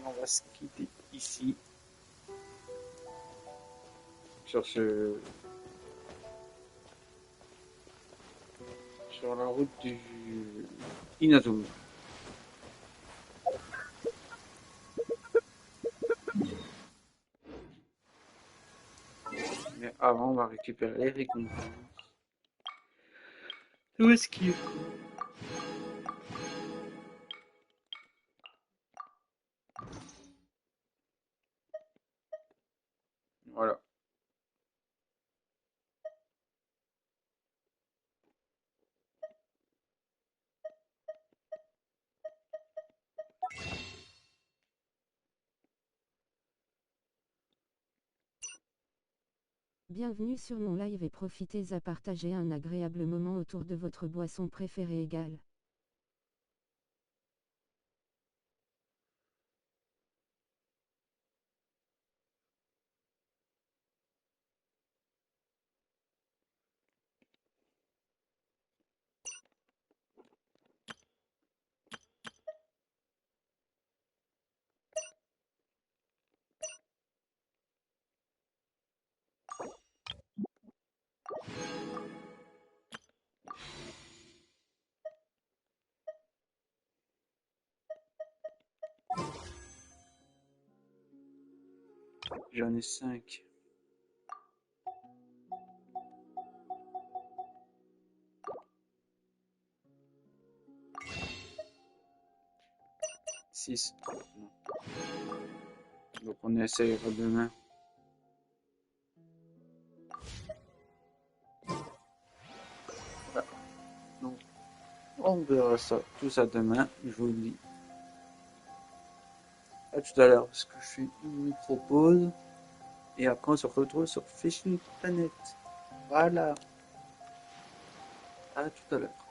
On va se quitter ici. Sur la route du Inazuma. Mais avant, on va récupérer les récompenses. Où est-ce qu'il est? Voilà. Bienvenue sur mon live et profitez à partager un agréable moment autour de votre boisson préférée égale. J'en ai 5. Six. Non. Donc on essaiera demain. On verra ça, tout ça demain, je vous le dis. À tout à l'heure, parce que je fais une micro-pause. Et après, on se retrouve sur Fishing Planet. Voilà. À tout à l'heure.